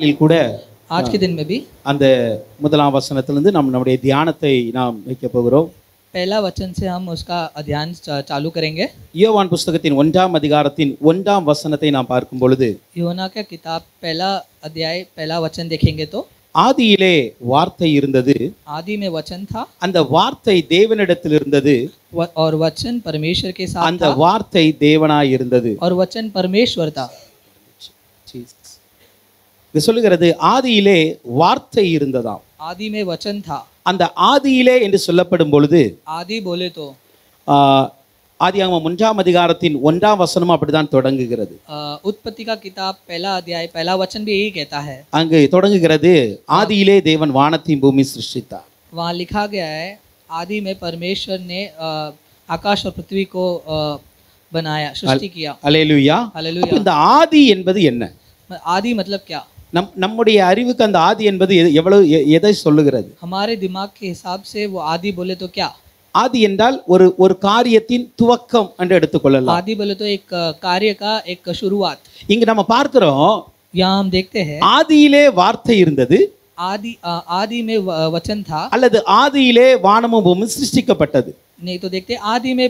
கூட आज के दिन में भी அந்த முதலாம் வசனத்திலிருந்து நம்முடைய தியானத்தை நாம் வைக்க போகிறோம். पहला वचन से हम उसका अध्ययन चालू करेंगे. யோவான் புத்தகத்தின் 1ஆம் அதிகாரத்தின் 1ஆம் வசனத்தை நாம் பார்க்கும் பொழுது यूहन्ना का किताब पहला अध्याय पहला वचन देखेंगे तो ஆதியிலே வார்த்தை இருந்தது, आदि में वचन था அந்த வார்த்தை தேவனிடத்தில் இருந்தது, और वचन परमेश्वर के साथ அந்த था வார்த்தை தேவனாய் இருந்தது. और वचन परमेश्वर था. இது சொல்லுகிறது ஆதியிலே வார்த்தை இருந்ததாம். आदि में वचन था. அந்த ஆதியிலே என்று சொல்லப்படும் பொழுது आदि बोले तो ஆதியாகமம் 1ஆம் அதிகாரத்தின் 1ஆம் வசனம் அப்படிதான் தொடங்குகிறது. उत्पत्ति का किताब पहला अध्याय पहला वचन भी यही कहता है. அங்கு தொடங்குகிறது ஆதியிலே தேவன் வானத்தையும் பூமி சிருஷ்டித்தார். वहाँ लिखा गया है आदि में परमेश्वर ने आकाश और पृथ्वी को बनाया, सृष्टि किया. அல்லேலூயா. हालेलुया. இந்த ஆதி என்பது என்ன? आदि मतलब क्या? நம்முடைய அறிவுக்கு அந்த ஆதி என்பது எவ்வளவு எதை சொல்லுகிறது? हमारे दिमाग के हिसाब से वो आदि बोले तो क्या? ஆதி என்றால் ஒரு காரியத்தின் துவக்கம் என்று எடுத்துக்கொள்ளலாம். आदि बोले तो एक कार्य का एक शुरुआत. இங்க நம்ம பார்க்கிறோம், यहाँ हम देखते हैं ஆதியிலே வார்த்தை இருந்தது, आदि में वचन था, அல்லது ஆதியிலே வானமும் பூமியும் சிருஷ்டிக்கப்பட்டது. नहीं तो देखते आदि में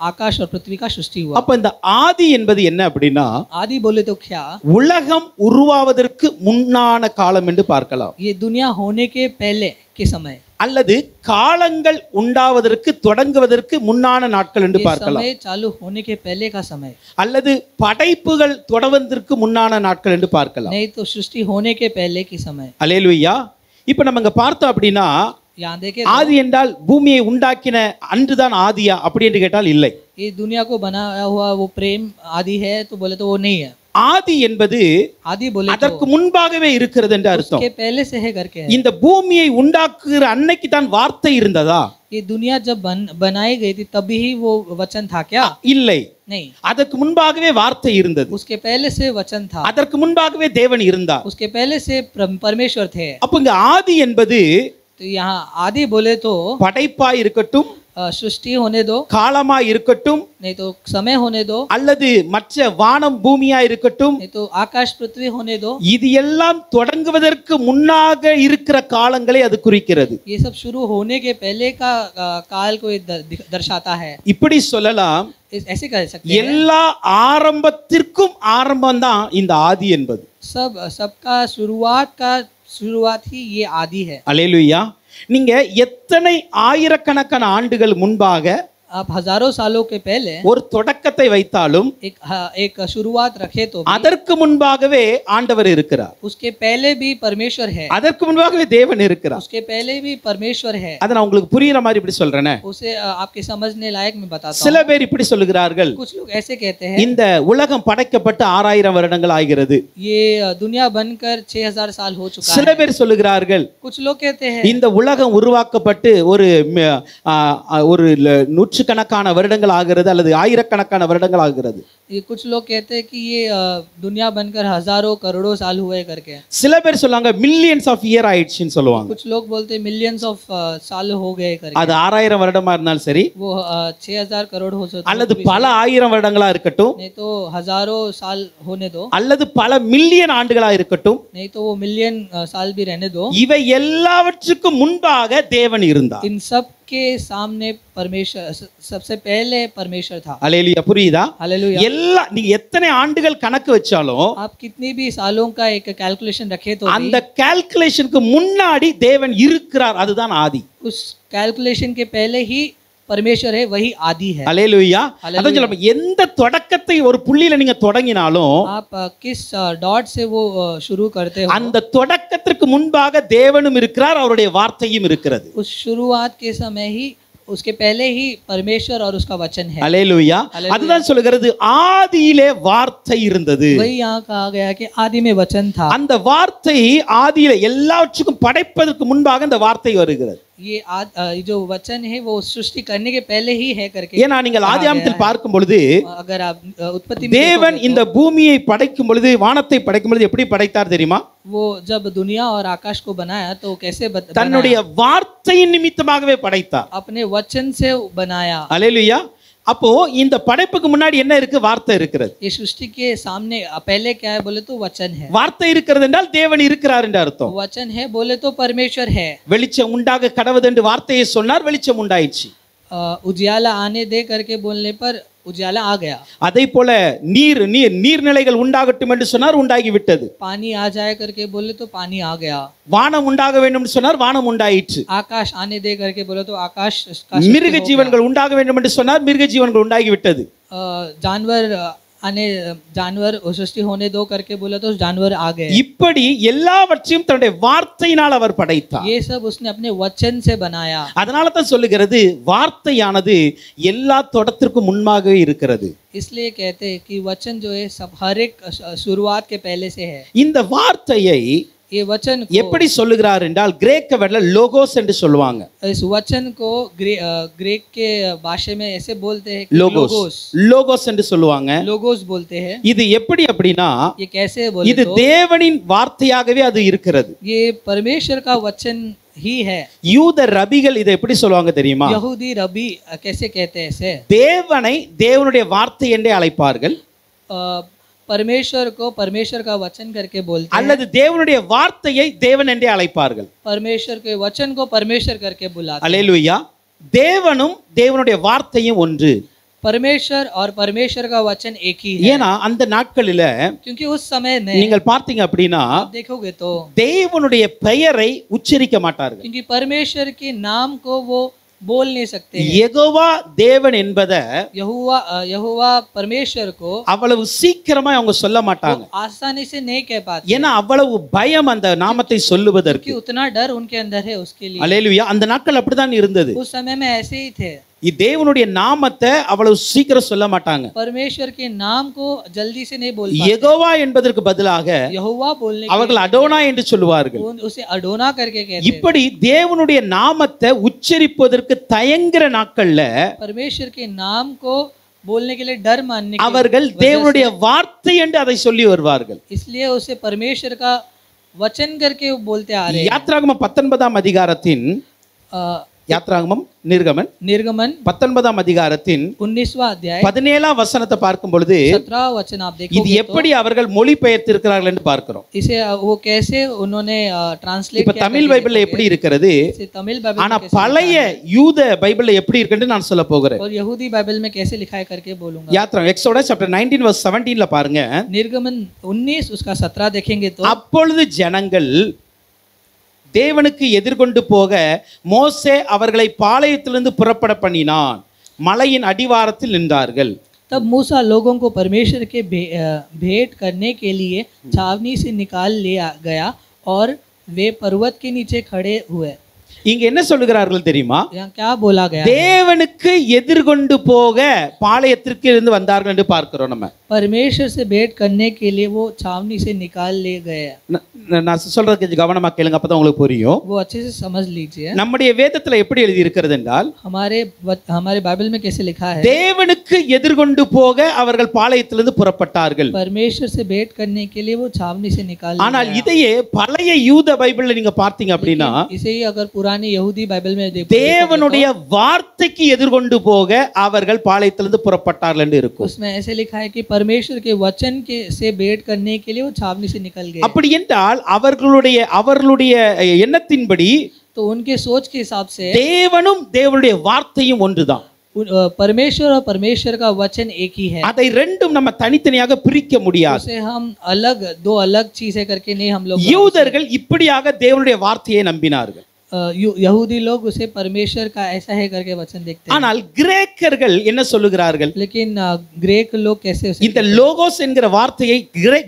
आकाश और पृथ्वी का सृष्टि हुआ. அப்ப இந்த ஆதி என்பது என்ன அப்படின்னா, आदि बोले तो क्या? உலகம் உருவாவதற்கு முன்னான காலம் என்று பார்க்கலாம், ये दुनिया होने के पहले के समय, அல்லது காலங்கள் உண்டாவதற்கு தொடங்குவதற்கு முன்னான நாட்கள் என்று ये பார்க்கலாம், समय चालू होने के पहले का समय, அல்லது படைப்புகள் தொடங்குவதற்கு முன்னான நாட்கள் என்று பார்க்கலாம். नहीं तो सृष्टि होने के पहले की समय. அல்லேலூயா. இப்ப நம்ம இங்க பார்த்தோம் அப்படின்னா, यहाँ देखे ஆதி என்றால் பூமியை உண்டாக்கின அன்றுதான் ஆதியா அப்படி என்று கேட்டால் இல்லை. ये दुनिया को बनाया हुआ वो प्रेम आदि है तो बोले तो वो नहीं है. ஆதி என்பது आदि बोले அதற்கு முன்பாகவே இருக்கிறது என்று அர்த்தம். उसके पहले से है करके है. இந்த பூமியை உண்டாக்குகிற அன்னைக்கு தான் வார்த்தை இருந்ததா? ये दुनिया जब बनाई गई थी तभी ही वो वचन था क्या? இல்லை, नहीं. அதற்கு முன்பாகவே வார்த்தை இருந்தது, उसके पहले से वचन था, அதற்கு முன்பாகவே தேவன் இருந்தார். उसके पहले से परमेश्वर थे. அப்ப இங்க ஆதி என்பது तो यहाँ आदि बोले तो படைப்பாய் இருக்கட்டும், सृष्टि होने दो, காலமாய் இருக்கட்டும், नहीं तो समय होने दो, அல்லது மற்ற வானம் பூமியாய் இருக்கட்டும், नहीं तो आकाश पृथ्वी होने दो, இது எல்லாம் தொடங்குவதற்கு முன்னாக இருக்கிற காலங்களை அது குறிக்கிறது. ये सब शुरू होने के पहले का काल को दर्शाता है. இப்படி சொல்லலாம், ऐसे कह सकते हैं எல்லா ஆரம்பத்திற்கும் ஆரம்பம் தான் இந்த ஆதி என்பது. सबका शुरुआत ही ये आदि है. அல்லேலூயா. நீங்க எத்தனை ஆயிரக்கணக்கான ஆண்டுகள் முன்பாக आप हजारों सालों के पहले ஒரு தொடக்கத்தை வைத்தாலும் एक शुरुआत रखे तो அதற்கு முன்பாகவே ஆண்டவர் இருக்கிறார், उसके पहले भी परमेश्वर है, அதற்கு முன்பாகவே தேவன் இருக்கிறார். उसके पहले भी परमेश्वर है. அதை நான் உங்களுக்கு புரியுற மாதிரி இப்படி சொல்றேனே. उसे आपके समझने लायक मैं बताता हूँ. சில பேர் இப்படி சொல்லுகிறார்கள், कुछ लोग ऐसे कहते हैं இந்த உலகம் படைக்கப்பட்டு 6000 வருடங்கள் ஆகிறது. ये दुनिया बनकर 6000 साल हो चुका சில है. பேர் சொல்லுகிறார்கள், कुछ लोग कहते हैं இந்த உலகம் உருவாக்கப்பட்டு ஒரு நூற்றுக்கணக்கான வருடங்கள் ஆகிறது அல்லது ஆயிரக்கணக்கான வருடங்கள் ஆகிறது. ये कुछ लोग कहते हैं कि ये दुनिया बनकर हजारों करोड़ों साल हुए करके. சில பேர் சொல்லுவாங்க மில்லியன்ஸ் ஆஃப் இயர் ஆயிடுச்சுன்னு சொல்லுவாங்க. कुछ लोग बोलते हैं मिलियंस ऑफ साल हो गए करके. அது 6000 வருடமா இருந்தாலும் சரி, वो 6000 करोड़ हो सकता அல்லது பல ஆயிரம் வருடங்களா இருக்கட்டும், नहीं तो हजारों साल होने दो, அல்லது பல மில்லியன் ஆண்டுகளா இருக்கட்டும், नहीं तो वो मिलियन साल भी रहने दो. இவை எல்லாவற்றுக்கும் முன்பாக தேவன் இருந்தார். इन सब के सामने परमेश्वर सबसे पहले परमेश्वर था. அல்லேலூயா. புரியுதா? हालेलुया. எல்லா நீங்க எத்தனை ஆண்டுகள் கணக்கு வச்சாலும் आप कितनी भी सालों का एक कैलकुलेशन रखे तो அந்த கால்குலேஷனுக்கு முன்னாடி தேவன் இருக்கிறார், அதுதான் ஆதி. उस कैलकुलेशन के पहले ही परमेश्वर है, वही आदि है. அல்லேலூயா. அதான் சொல்றேன், எந்த தொடக்கத்தை ஒரு புள்ளியில நீங்க தொடங்கினாலும் आप किस डॉट से वो शुरू करते हो, அந்த தொடக்கத்திற்கு முன்பாக தேவனும் இருக்கிறார், அவருடைய வார்த்தையும் இருக்கிறது. उस शुरुआत के समय ही उसके पहले ही परमेश्वर और उसका वचन है. அல்லேலூயா. அதுதான் சொல்கிறது ஆதியிலே வார்த்தை இருந்தது. वही यहाँ कहा गया कि आदि में वचन था. அந்த வார்த்தை ஆதியிலே எல்லாவற்றுக்கும் படைப்பதற்கு முன்பாக அந்த வார்த்தை வருகிறது. ये जो वचन है वो सृष्टि करने के पहले ही है करके. ஏன்னா நீங்கள் ஆதியாகமத்தில் பார்க்கும் பொழுது अगर आप उत्पत्ति में தேவன் இந்த பூமியை படைக்கும் பொழுது, வானத்தை படைக்கும் பொழுது எப்படி படைத்தார் தெரியுமா? वो जब दुनिया और आकाश को बनाया तो कैसे தன்னுடைய வார்த்தையின் நிமித்தமாகவே படைத்தார். अपने वचन से बनाया. அல்லேலூயா. அப்போ இந்த படைப்புக்கு முன்னாடி என்ன இருக்கு? வார்த்தை இருக்கிறது. ये सृष्टि के सामने पहले क्या है बोले तो वचन है। வார்த்தை இருக்கிறது என்றால் தேவன் இருக்கிறார் என்று அர்த்தம். वचन है बोले तो परमेश्वर है। வெளிச்சம் உண்டாக கடவுது என்று வார்த்தையை சொன்னார், வெளிச்சம் உண்டாயிற்று. उजियाला आने दे करके बोलने पर उजियाला आ गया। அதே போல நீர்நிலைகள் உண்டாகட்டும் என்று சொன்னார், உண்டாகி விட்டது. पानी आ जाए करके बोले तो पानी आ गया। வானம் உண்டாக வேண்டும் என்று சொன்னார், வானம் உண்டாயிற்று. आकाश आने दे करके बोले तो आकाश का மிருக ஜீவன்கள் உண்டாக வேண்டும் என்று சொன்னார், மிருக ஜீவன்கள் உண்டாகி விட்டது. जानवर सृष्टि होने दो करके बोला तो जानवर आ गए। இப்படி எல்லாவற்றையும் தன்னுடைய வார்த்தையினால் அவர் படைத்தார். ये सब उसने अपने वचन से बनाया। அதனால தான் சொல்லுகிறது வார்த்தையானது எல்லா தொடத்திற்கும் முன்பாகவே இருக்கிறது. इसलिए कहते हैं कि वचन जो है सब हर एक शुरुआत के पहले से है। இந்த வார்த்தையை ये वचन எப்படி சொல்லுகிறார் என்றால் கிரேக்க வேர்ட்ல லோகோஸ் என்று சொல்லுவாங்க. इस वचन को ग्रीक के भाषा में ऐसे बोलते हैं லோகோஸ் என்று சொல்லுவாங்க. लोगोस बोलते हैं। இது எப்படி அப்படினா ये कैसे बोले இது தேவனின் வார்த்தையாகவே அது இருக்கிறது. ये परमेश्वर का वचन ही है। யூத ரபிகள் இதை எப்படி சொல்லுவாங்க தெரியுமா? यहूदी रबी कैसे कहते हैं ऐसे? தேவனை தேவனுடைய வார்த்தை என்றே அழைப்பார்கள், परमेश्वर को परमेश्वर का वचन करके बोलते हैं, அல்லது தேவனுடைய வார்த்தையை தேவன் என்றே அழைப்பார்கள். परमेश्वर के वचन को परमेश्वर करके बुलाते हैं। அல்லேலூயா. தேவனும் தேவனுடைய வார்த்தையும் ஒன்று. परमेश्वर और परमेश्वर का वचन एक ही है। ஏனா அந்த நாட்களில क्योंकि उस समय में நீங்கள் பார்த்தீங்க அப்படினா देखोगे तो தேவனுடைய பெயரை உச்சரிக்க மாட்டார்கள். क्योंकि परमेश्वर के नाम को वो बोल नहीं सकते। யெகோவா தேவன் என்பத यहोवा परमेश्वर को அவ்வளவு சீக்கிரமா அவங்க சொல்ல மாட்டாங்க. आसानी से नहीं कह पाते, ஏனா அவ்வளவு பயம் அந்த நாமத்தை சொல்லுவதற்கு. कि उतना डर उनके अंदर है उसके लिए। அல்லேலூயா. அந்த நாட்கள் அப்படிதான் இருந்தது. उस समय में ऐसे ही थे। தேவனுடைய நாமத்தை அவ்வளவு சீக்கிரம் சொல்ல மாட்டாங்க. परमेश्वर के नाम को जल्दी से नहीं बोल पाते। யெகோவா என்பதற்கு பதிலாக यहोवा बोलने அவர்கள் அடோனா என்று சொல்லுவார்கள். उसे अडोना करके कहते हैं। இப்படி தேவனுடைய நாமத்தை உச்சரிப்பதற்கு தயங்குற நாட்கள்ல परमेश्वर के नाम को बोलने के लिए डर मानने के அவர்கள் தேவனுடைய வார்த்தை என்று அதை சொல்லி வருவார்கள். इसलिए उसे परमेश्वर का वचन करके बोलते आ रहे हैं। யாத்ராகமம் 19ஆம் அதிகாரத்தின் யாத்ராகமம் நிர்கமன் 19ஆம் அதிகாரத்தின் 19वां अध्याय 17ஆம் வசனத்தை பார்க்கும் பொழுது 17वां वचन आप देखोगे இது எப்படி அவர்கள் மொழிபெயர்த்து இருக்கிறார்கள் என்று பார்க்கிறோம். इसे वो कैसे उन्होंने ट्रांसलेट இப்ப தமிழ் பைபிள்ல எப்படி இருக்கிறது, तमिल बाइबल ஆனா பழைய யூத பைபிள்ல எப்படி இருக்குன்னு நான் சொல்ல போகிறேன். और यहूदी बाइबल में कैसे लिखा है करके बोलूंगा। யாத்ராகமம் எக்ஸோடஸ் சாப்டர் 19 verse 17ல பாருங்க. निर्गमन 19 उसका 17 देखेंगे तो அப்பொழுது ஜனங்கள் தேவனுக்கு எதிர்கொண்டு போக மோசே அவர்களை பாளையத்திலிருந்து புறப்பட பண்ணினான், மலையின் அடிவாரத்தில் நின்றார்கள். तब मूसा लोगों को परमेश्वर के भेंट करने के लिए छावनी से निकाल ले गया और वे पर्वत के नीचे खड़े हुए। இங்க என்ன சொல்லுகிறார்கள் தெரியுமா? यहाँ क्या बोला गया? தேவனுக்கு எதிர்கொண்டு போக பாளையத்திற்கு இருந்து வந்தார்கள் என்று பார்க்கிறோம். நம்ம परमेश्वर से भेंट करने के लिए वो छावनी से निकाल ले गए। நான் சொல்றது கொஞ்சம் கவனமா கேளுங்க, அப்பதான் உங்களுக்கு புரியும். वो अच्छे से समझ लीजिए। நம்முடைய வேதத்துல எப்படி எழுதி இருக்கிறது என்றால் हमारे बाइबल में कैसे लिखा है? தேவனுக்கு எதிர்கொண்டு போக அவர்கள் பாளையத்திலிருந்து புறப்பட்டார்கள். परमेश्वर से भेंट करने के लिए वो छावनी से निकाल ले गया। ஆனால் இதையே பழைய யூத பைபிள்ல நீங்க பார்த்தீங்க அப்படின்னா इसे ही अगर पुरानी यहूदी बाइबल में தேவனுடைய வார்த்தைக்கு எதிர்கொண்டு போக அவர்கள் பாளையத்திலிருந்து புறப்பட்டார்கள் என்று இருக்கும். उसमें ऐसे लिखा है कि परमेश्वर के वचन के से भेंट करने के लिए वो छावनी से निकल गए। அப்படி என்றால் அவர்களுடைய எண்ணத்தின்படி तो उनके सोच के हिसाब से தேவனும் தேவனுடைய வார்த்தையும் ஒன்றுதான். परमेश्वर और परमेश्वर का वचन एक ही है। அதை ரெண்டும் நம்ம தனித்தனியாக பிரிக்க முடியாது. उसे हम दो अलग चीजें करके नहीं हम लोग। யூதர்கள் இப்படியாக தேவனுடைய வார்த்தையை நம்பினார்கள். यहूदी लोग उसे परमेश्वर का ऐसा है करके वचन देखते हैं। ஆனால் கிரேக்கர்கள் என்ன சொல்லுகிறார்கள்? लेकिन ग्रीक लोग कैसे இந்த லோகோஸ் என்கிற வார்த்தையை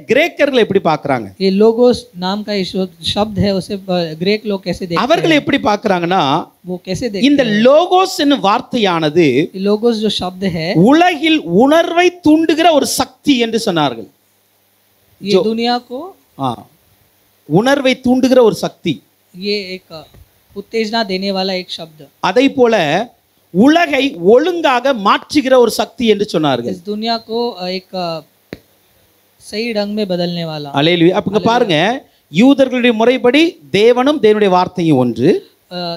கிரேக்கர்கள் எப்படி பார்க்கறாங்க? ये लोगोस नाम का शब्द है, उसे ग्रीक लोग कैसे देखते हैं? அவர்கள் எப்படி பார்க்கறாங்கன்னா वो कैसे देखते हैं? இந்த லோகோஸ் என்னும் வார்த்தையானது लोगोस जो शब्द है உலகில் உணர்வை தூண்டுகிற ஒரு சக்தி என்று சொன்னார்கள். ये दुनिया को உணர்வை தூண்டுகிற ஒரு சக்தி, ये एक उत्तेजना देने वाला एक शब्द। அதை போல உலகை ஒழுங்காக மாற்றுகிற ஒரு சக்தி என்று சொன்னார்கள். इस दुनिया को एक सही ढंग में बदलने वाला। அல்லேலூயா. அப்ப பாருங்க, யூதர்களுடைய முறைப்படி தேவனும் தேவனுடைய வார்த்தையும் ஒன்று.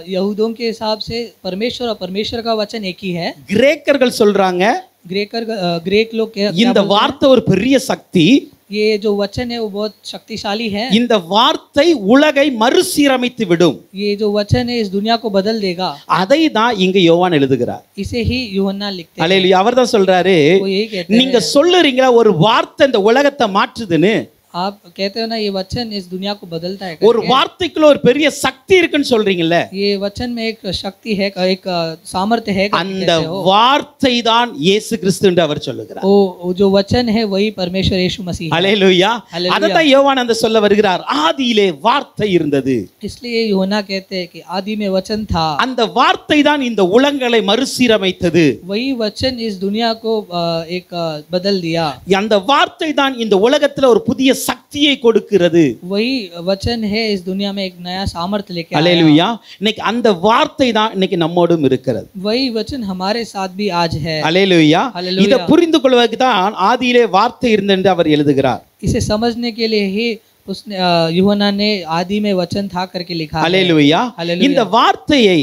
यहूदियों के हिसाब से परमेश्वर और परमेश्वर का वचन एक ही है। கிரேக்கர்கள் சொல்றாங்க ग्रेक लोग क्या இந்த बोलते வார்த்தை ஒரு பெரிய சக்தி, हैं? ये जो वचन है वो बहुत शक्तिशाली है। இந்த வார்த்தை உலகை மறுசீரமைத்து விடும். ये जो वचन है इस दुनिया को बदल देगा। அதை தான் இங்க யோவான் எழுதுகிறார். इसे ही यूहन्ना लिखते हैं। அல்லேலூயா. அவர்தான் சொல்றாரு, वो यही कहते நீங்க हैं, சொல்லுறீங்களா ஒரு வார்த்தை இந்த உலகத்தை மாற்றுதுன்னு. आप कहते हो ना ये वचन इस दुनिया को बदलता है ஒரு करके। வார்த்தைக்குள்ள ஒரு பெரிய சக்தி இருக்குன்னு சொல்றீங்கல்ல, ये वचन में एक शक्ति है, एक सामर्थ्य है करके அந்த कहते हो। வார்த்தை தான் இயேசு கிறிஸ்து என்று அவர் சொல்லுகிறார். वो जो वचन है वही परमेश्वर यीशु मसीह है। அல்லேலூயா. அல்லேலூயா. அததான் யோவான் அந்த சொல்ல வருகிறார், ஆதியிலே வார்த்தை இருந்தது. इसलिए यूहन्ना कहते हैं कि आदि में वचन था। அந்த வார்த்தை தான் இந்த உலகங்களை மறுசீரமைத்தது. वही वचन इस दुनिया को एक बदल दिया। அந்த வார்த்தை தான் இந்த உலகத்துல ஒரு புதிய சக்தியை கொடுக்கிறது. वही वचन है इस दुनिया में एक नया सामर्थ्य लेके आया। அல்லேலூயா. இன்னைக்கு அந்த வார்த்தை தான் இன்னைக்கு நம்மோடும் இருக்கிறது. वही वचन हमारे साथ भी आज है। அல்லேலூயா. அல்லேலூயா. இதை புரிந்து கொள்வதற்கு தான் ஆதியிலே வார்த்தை இருந்தது என்று அவர் எழுதுகிறார். इसे समझने के लिए ही उसने यूहन्ना ने आदि में वचन था करके लिखा है। அல்லேலூயா. அல்லேலூயா. இந்த வார்த்தையை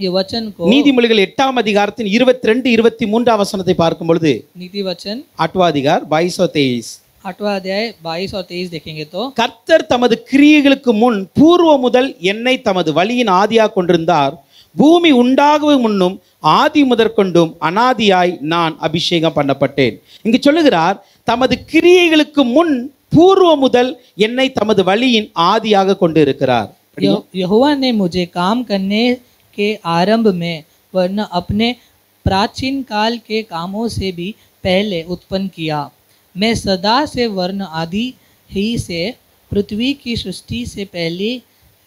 ये वचन को நீதிமொழிகள் 8ஆம் அதிகாரத்தின் 22 23 வசனத்தை பார்க்கும் பொழுது, नीति वचन 8वां अधिकार 22 और 23, 8वां अध्याय 22 और 23 देखेंगे तो, கர்த்தர் தமது கிரியைகளுக்கு முன் பூர்வ முதல் என்னை தமது வழியின் ஆதியாக கொண்டிருந்தார். பூமி உண்டாகும் முன்னும் ஆதி முதற்கொண்டும் அனாதியாய் நான் அபிஷேகம் பண்ணப்பட்டேன். இங்கு சொல்லுகிறார், தமது கிரியைகளுக்கு முன் பூர்வ முதல் என்னை தமது வழியின் ஆதியாக கொண்டு இருக்கிறார். यहोवा ने मुझे काम करने के आरंभ में वरना अपने प्राचीन काल के कामों से भी पहले उत्पन्न किया। मैं सदा से वर्ण आदि ही से पृथ्वी की सृष्टि से पहले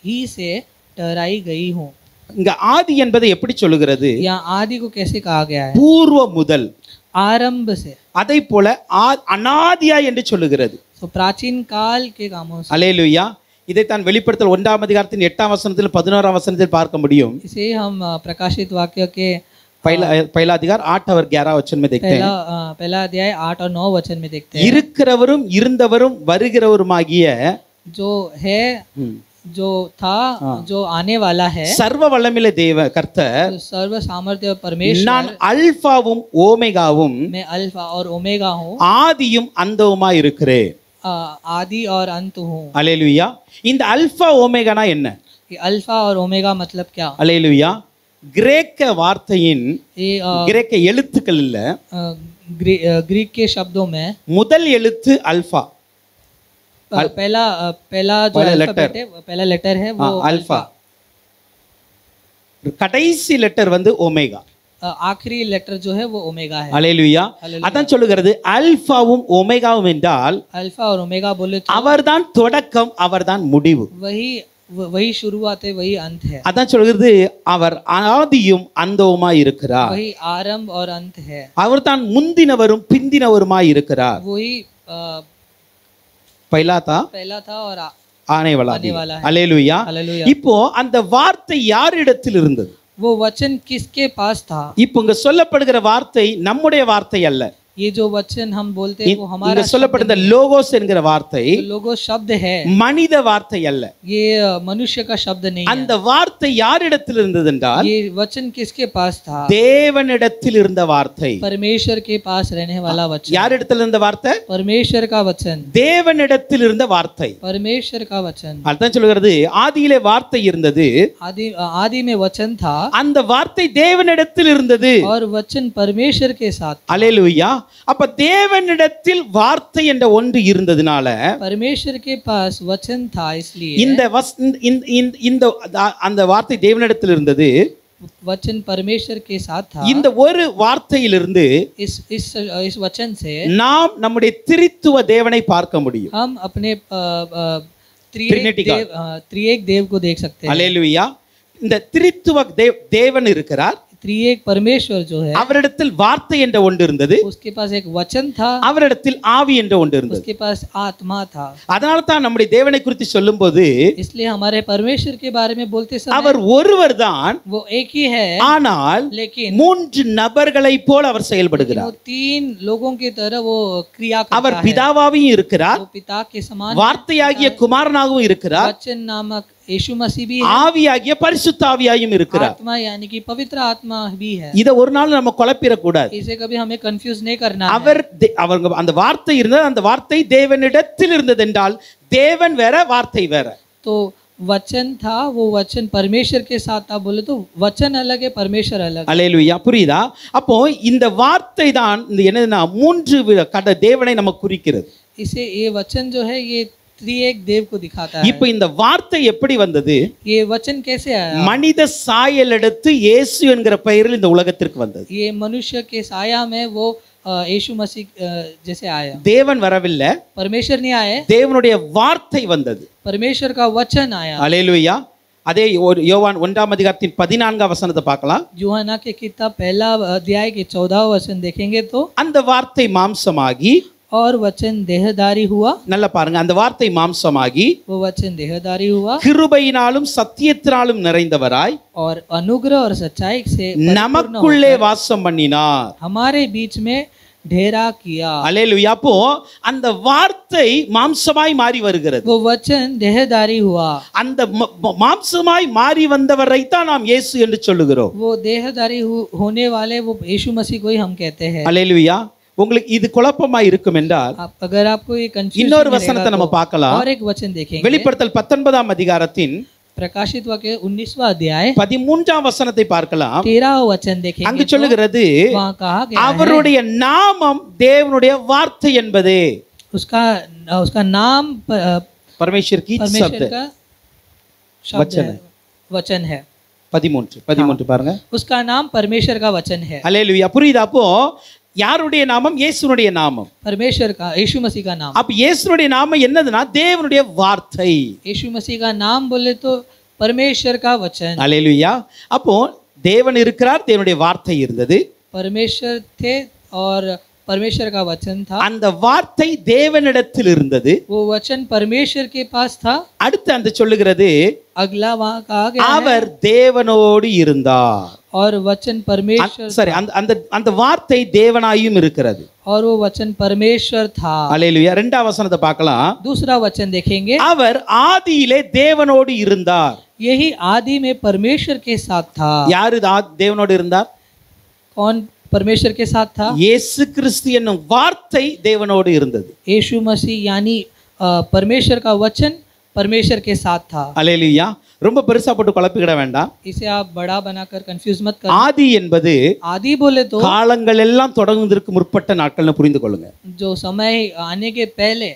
ही से ठहराई गई हूँ। இங்க ஆதி என்பதை எப்படி சொல்லுகிறது? यहाँ आदि को कैसे कहा गया है? பூர்வ முதல். आरंभ से। அதை போல அனாதியா என்று சொல்லுகிறது. तो प्राचीन काल के कामों से। அல்லேலூயா. இதைத்தான் வெளிப்படுத்தல் 1ஆம் அதிகாரத்தின் 8ஆம் வசனத்தில் 11ஆம் வசனத்தில் பார்க்க முடியும். इसे हम प्रकाशित वाक्य के पहला अधिकार 8 और 11 वचन में देखते हैं. पहला अध्याय 8 और 9 वचन में देखते हैं, இருக்கிறவரும் இருந்தவரும் வருகிறவருமாகிய जो है, जो था, जो आने वाला है, சர்வ வல்லமையுள்ள தேவ கர்த்தர், सर्व सामर्थ्य परमेश्वर, நான் அல்பாவும் ஓமேகாவும் मैं अल्फा और ओमेगा हूँ, ஆதியும் அந்தவுமாய் இருக்கிறேன். आदि और अंत हूँ। அல்லேலூயா. இந்த அல்பா ஓமேகானா என்ன? ये अल्फा और ओमेगा मतलब क्या? அல்லேலூயா. கிரேக்க வார்த்தையின் ये கிரேக்க எழுத்துக்கள் இல்ல, ग्रीक के शब्दों में முதல் எழுத்து அல்பா. पहला जो अल्फाबेट है, पहला लेटर है वो अल्फा. கடைசி லெட்டர் வந்து ஓமேகா. आखिरी लेटर जो है वो ओमेगा है। அல்லேலூயா. அதான் சொல்லுகிறது, அல்பாவும் ஓமேகாவும் என்றால் अल्फा और ओमेगा बोले तो அவர்தான் தொடக்கம், அவர்தான் முடிவு. वही शुरुआत है, वही अंत है। அதான் சொல்கிறது, அவர் ஆதியும் அந்தவுமாய் இருக்கிறார். वही आरंभ और अंत है। அவர்தான் முந்தினவரும் பிந்தினவருமாய் இருக்கிறார். वही पहला था और आने वाला है। அல்லேலூயா. हालेलुया। இப்போ அந்த வார்த்தை யாரிடத்தில் இருந்தது? वो वचन किसके पास था? இப்போ இங்க சொல்லப்படுகிற வார்த்தை நம்முடைய வார்த்தை அல்ல. ये जो वचन हम बोलते हैं वो हमारा இங்க சொல்லப்படுகிற லோகோஸ் என்கிற வார்த்தை लोगोस शब्द है, மனித வார்த்தை அல்ல. ये मनुष्य का शब्द नहीं है। அந்த வார்த்தை யாரிடத்தில் இருந்தது என்றால், ये वचन किसके पास था? தேவனிடத்தில் இருந்த வார்த்தை. परमेश्वर के पास रहने वाला वचन। யாரிடத்தில் இருந்த வார்த்தை? परमेश्वर का वचन। தேவனிடத்தில் இருந்த வார்த்தை. परमेश्वर का वचन। அதான் சொல்கிறது, ஆதியிலே வார்த்தை இருந்தது, आदि में वचन था, அந்த வார்த்தை தேவனிடத்தில் இருந்தது, और वचन परमेश्वर के साथ। அல்லேலூயா. அப்ப தேவனிடத்தில் வார்த்தை என்ற ஒன்று இருந்ததுனால परमेश्वर के पास वचन था, इसलिए இந்த அந்த வார்த்தை தேவனிடத்தில் இருந்தது, वचन परमेश्वर के साथ था। இந்த ஒரு வார்த்தையிலிருந்து इस वचन से நாம் நம்முடைய திரித்துவ தேவனை பார்க்க முடியும். हम अपने त्रिएक देव को देख सकते हैं। அல்லேலூயா. இந்த திரித்துவ தேவன் இருக்கிறார், त्रिएक परमेश्वर जो है, அவரிடத்தில் வார்த்தை என்ற ஒன்று இருந்தது, उसके पास एक वचन था, அவரிடத்தில் ஆவி என்ற ஒன்று இருந்தது. उसके पास आत्मा था। அதனால தான் நம்முடைய தேவனை குறித்து சொல்லும்போது, इसलिए हमारे परमेश्वर के बारे में बोलते समय அவர் ஒருவர்தான், वो एक ही है, ஆனால் लेकिन 3 நபர்களைப் போல அவர் செயல்படுகிறார். वो 3 लोगों की तरह वो क्रिया करता அவர் है। பிதாவாகவும் இருக்கிறார், वो पिता के समान, வார்த்தையாகிய குமாரனாகவும் இருக்கிறார், वचन नामक यीशु मसीह भी है, ஆவியாகிய பரிசுத்த ஆவியாயும் இருக்கிறார். आत्मा यानी कि पवित्र आत्मा भी है। இத ஒரு நாள் நம்ம குழப்பிட கூடாது. इसे कभी हमें कंफ्यूज नहीं करना है। அவங்க அந்த வார்த்தை இருந்தது, அந்த வார்த்தை தேவனிடத்தில் இருந்தது என்றால் தேவன் வேற வார்த்தை வேற. तो वचन था, वो वचन परमेश्वर के साथ था, बोले तो वचन अलग है, परमेश्वर अलग है। அல்லேலூயா, புரியுதா? அப்போ இந்த வார்த்தை தான் இந்த என்னன்னா மூன்று தேவனை நமக்கு குறிக்கிறது. इसे ये वचन जो है ये त्रिएक देव को दिखाता है। இப்போ இந்த வார்த்தை எப்படி வந்தது? ये वचन कैसे आया? மனித சாயல் எடுத்து இயேசு என்கிற பெயரில் இந்த உலகத்திற்கு வந்தது. ये मनुष्य के साया में वो यीशु मसीह जैसे आया। தேவன் வரவில்லை, परमेश्वर नहीं आए, தேவனுடைய வார்த்தை வந்தது. परमेश्वर का वचन आया। அல்லேலூயா. அதே யோவான் 1ஆம் அதிகாரத்தின் 14ஆம் வசனத்தை பார்க்கலாம். यूहन्ना के किताब पहला अध्याय के 14वां वचन देखेंगे तो அந்த வார்த்தை மாம்சமாகி, और वचन देहधारी हुआ। நல்லா பாருங்க, அந்த வார்த்தை மாம்சமாகி वो वचन देहधारी हुआ கிருபையினாலும் சத்தியத்தினாலும் நிறைந்தவராய் और अनुग्रह और सच्चाई से நமக்குள்ளே வாசம் பண்ணினார். हमारे बीच में ढेरा किया। அல்லேலூயா. அப்போ அந்த வார்த்தை மாம்சமாய் மாறி வருகிறது. वो वचन देहधारी हुआ। அந்த மாம்சமாய் மாறி வந்தவரை தான் நாம் இயேசு என்று சொல்லுகிறோம். वो देहधारी होने वाले वो यीशु मसीह को ही हम कहते हैं। அல்லேலூயா. உங்களுக்கு இது குழப்பமா இருக்கும் என்றால் अगर आपको ये कंफ्यूजन இன்னொரு வசனத்தை நம்ம பார்க்கலாம். और एक वचन देखेंगे। வெளிப்படுத்தல் 19ஆம் அதிகாரத்தின் प्रकाशित वाक्य 19वां अध्याय 13ஆம் வசனத்தை பார்க்கலாம். 13वां वचन देखेंगे। அங்கு சொல்லுகிறது, वहाँ कहा गया है அவருடைய நாமம் தேவனுடைய வார்த்தை என்பதே. उसका नाम परमेश्वर की परमेश्वर शब्द का शब्द वचन है, वचन है। 13 பாருங்க. उसका नाम परमेश्वर का वचन है। அல்லேலூயா. புரியுதா? அப்போ யாருடைய நாமம்? இயேசுனுடைய நாமம். परमेश्वर का, यीशु मसीह का नाम। அப்ப இயேசுனுடைய நாமம் என்னதுன்னா தேவனுடைய வார்த்தை. यीशु मसीह का नाम बोले तो परमेश्वर का वचन। அல்லேலூயா. அப்போ தேவன் இருக்கிறார், தேவனுடைய வார்த்தை இருந்தது, परमेश्वर थे और परमेश्वर का वचन था। அந்த வார்த்தை தேவனிடத்தில் இருந்தது. वो वचन परमेश्वर के पास था। அடுத்து அந்த சொல்லுகிறது, अगला वहाँ कहा गया है அவர் தேவனோடு இருந்தார். और वचन परमेश्वर சரி, அந்த அந்த வார்த்தை தேவனாயும் இருக்கிறது. और वो वचन परमेश्वर था। அல்லேலூயா. 2ஆம் வசனத்தை பார்க்கலாம். दूसरा वचन देखेंगे। அவர் ஆதியிலே தேவனோடு இருந்தார். यही आदि में परमेश्वर के साथ था। யாரு தேவனோடு இருந்தார்? कौन परमेश्वर के साथ था? இயேசு கிறிஸ்து என்னும் வார்த்தை தேவனோடு இருந்தது. यीशु मसीह यानी परमेश्वर का वचन परमेश्वर के साथ था। அல்லேலூயா. ரொம்ப பெருசா போட்டு குழப்பிக்கிட வேண்டாம். इसे आप बड़ा बनाकर कंफ्यूज मत कर। ஆதி என்பது आदि बोले तो காலங்கள் எல்லாம் தொடங்குவதற்கு முற்பட்ட நாட்கள்னு புரிந்து கொள்ளுங்க. जो समय आने के पहले,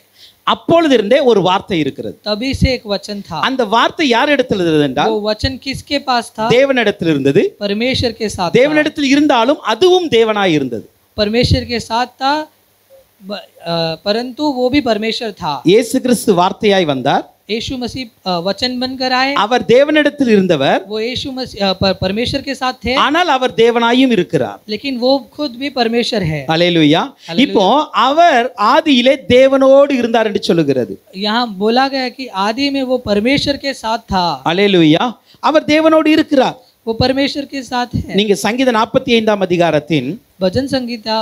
அப்பொழுது இருந்தே ஒரு வார்த்தை இருக்கிறது. तभी से एक वचन था। அந்த வார்த்தை யார் இடத்தில் இருந்தது என்றால் वो वचन किसके पास था? தேவனிடத்தில் இருந்தது. परमेश्वर के साथ था। தேவனிடத்தில் இருந்தாலும் அதுவும் தேவனாய் இருந்தது. परमेश्वर के साथ था परंतु वो भी परमेश्वर था। இயேசு கிறிஸ்து வார்த்தையாய் வந்தார். यीशु मसीह वचन बनकर आए। அவர் தேவனிடத்தில் இருந்தவர், वो यीशु मसीह परमेश्वर के साथ थे, ஆனால் அவர் தேவனாயும் இருக்கிறார். लेकिन वो खुद भी परमेश्वर है। அல்லேலூயா. இப்போ அவர் ஆதியிலே தேவனோடு இருந்தார் என்று சொல்லுகிறது. यहाँ बोला गया कि आदि में वो परमेश्वर के साथ था। அல்லேலூயா. அவர் தேவனோடு இருக்கிறார். वो परमेश्वर के साथ है। நீங்க சங்கீதம் 45ஆம் அதிகாரத்தின் भजन संगीता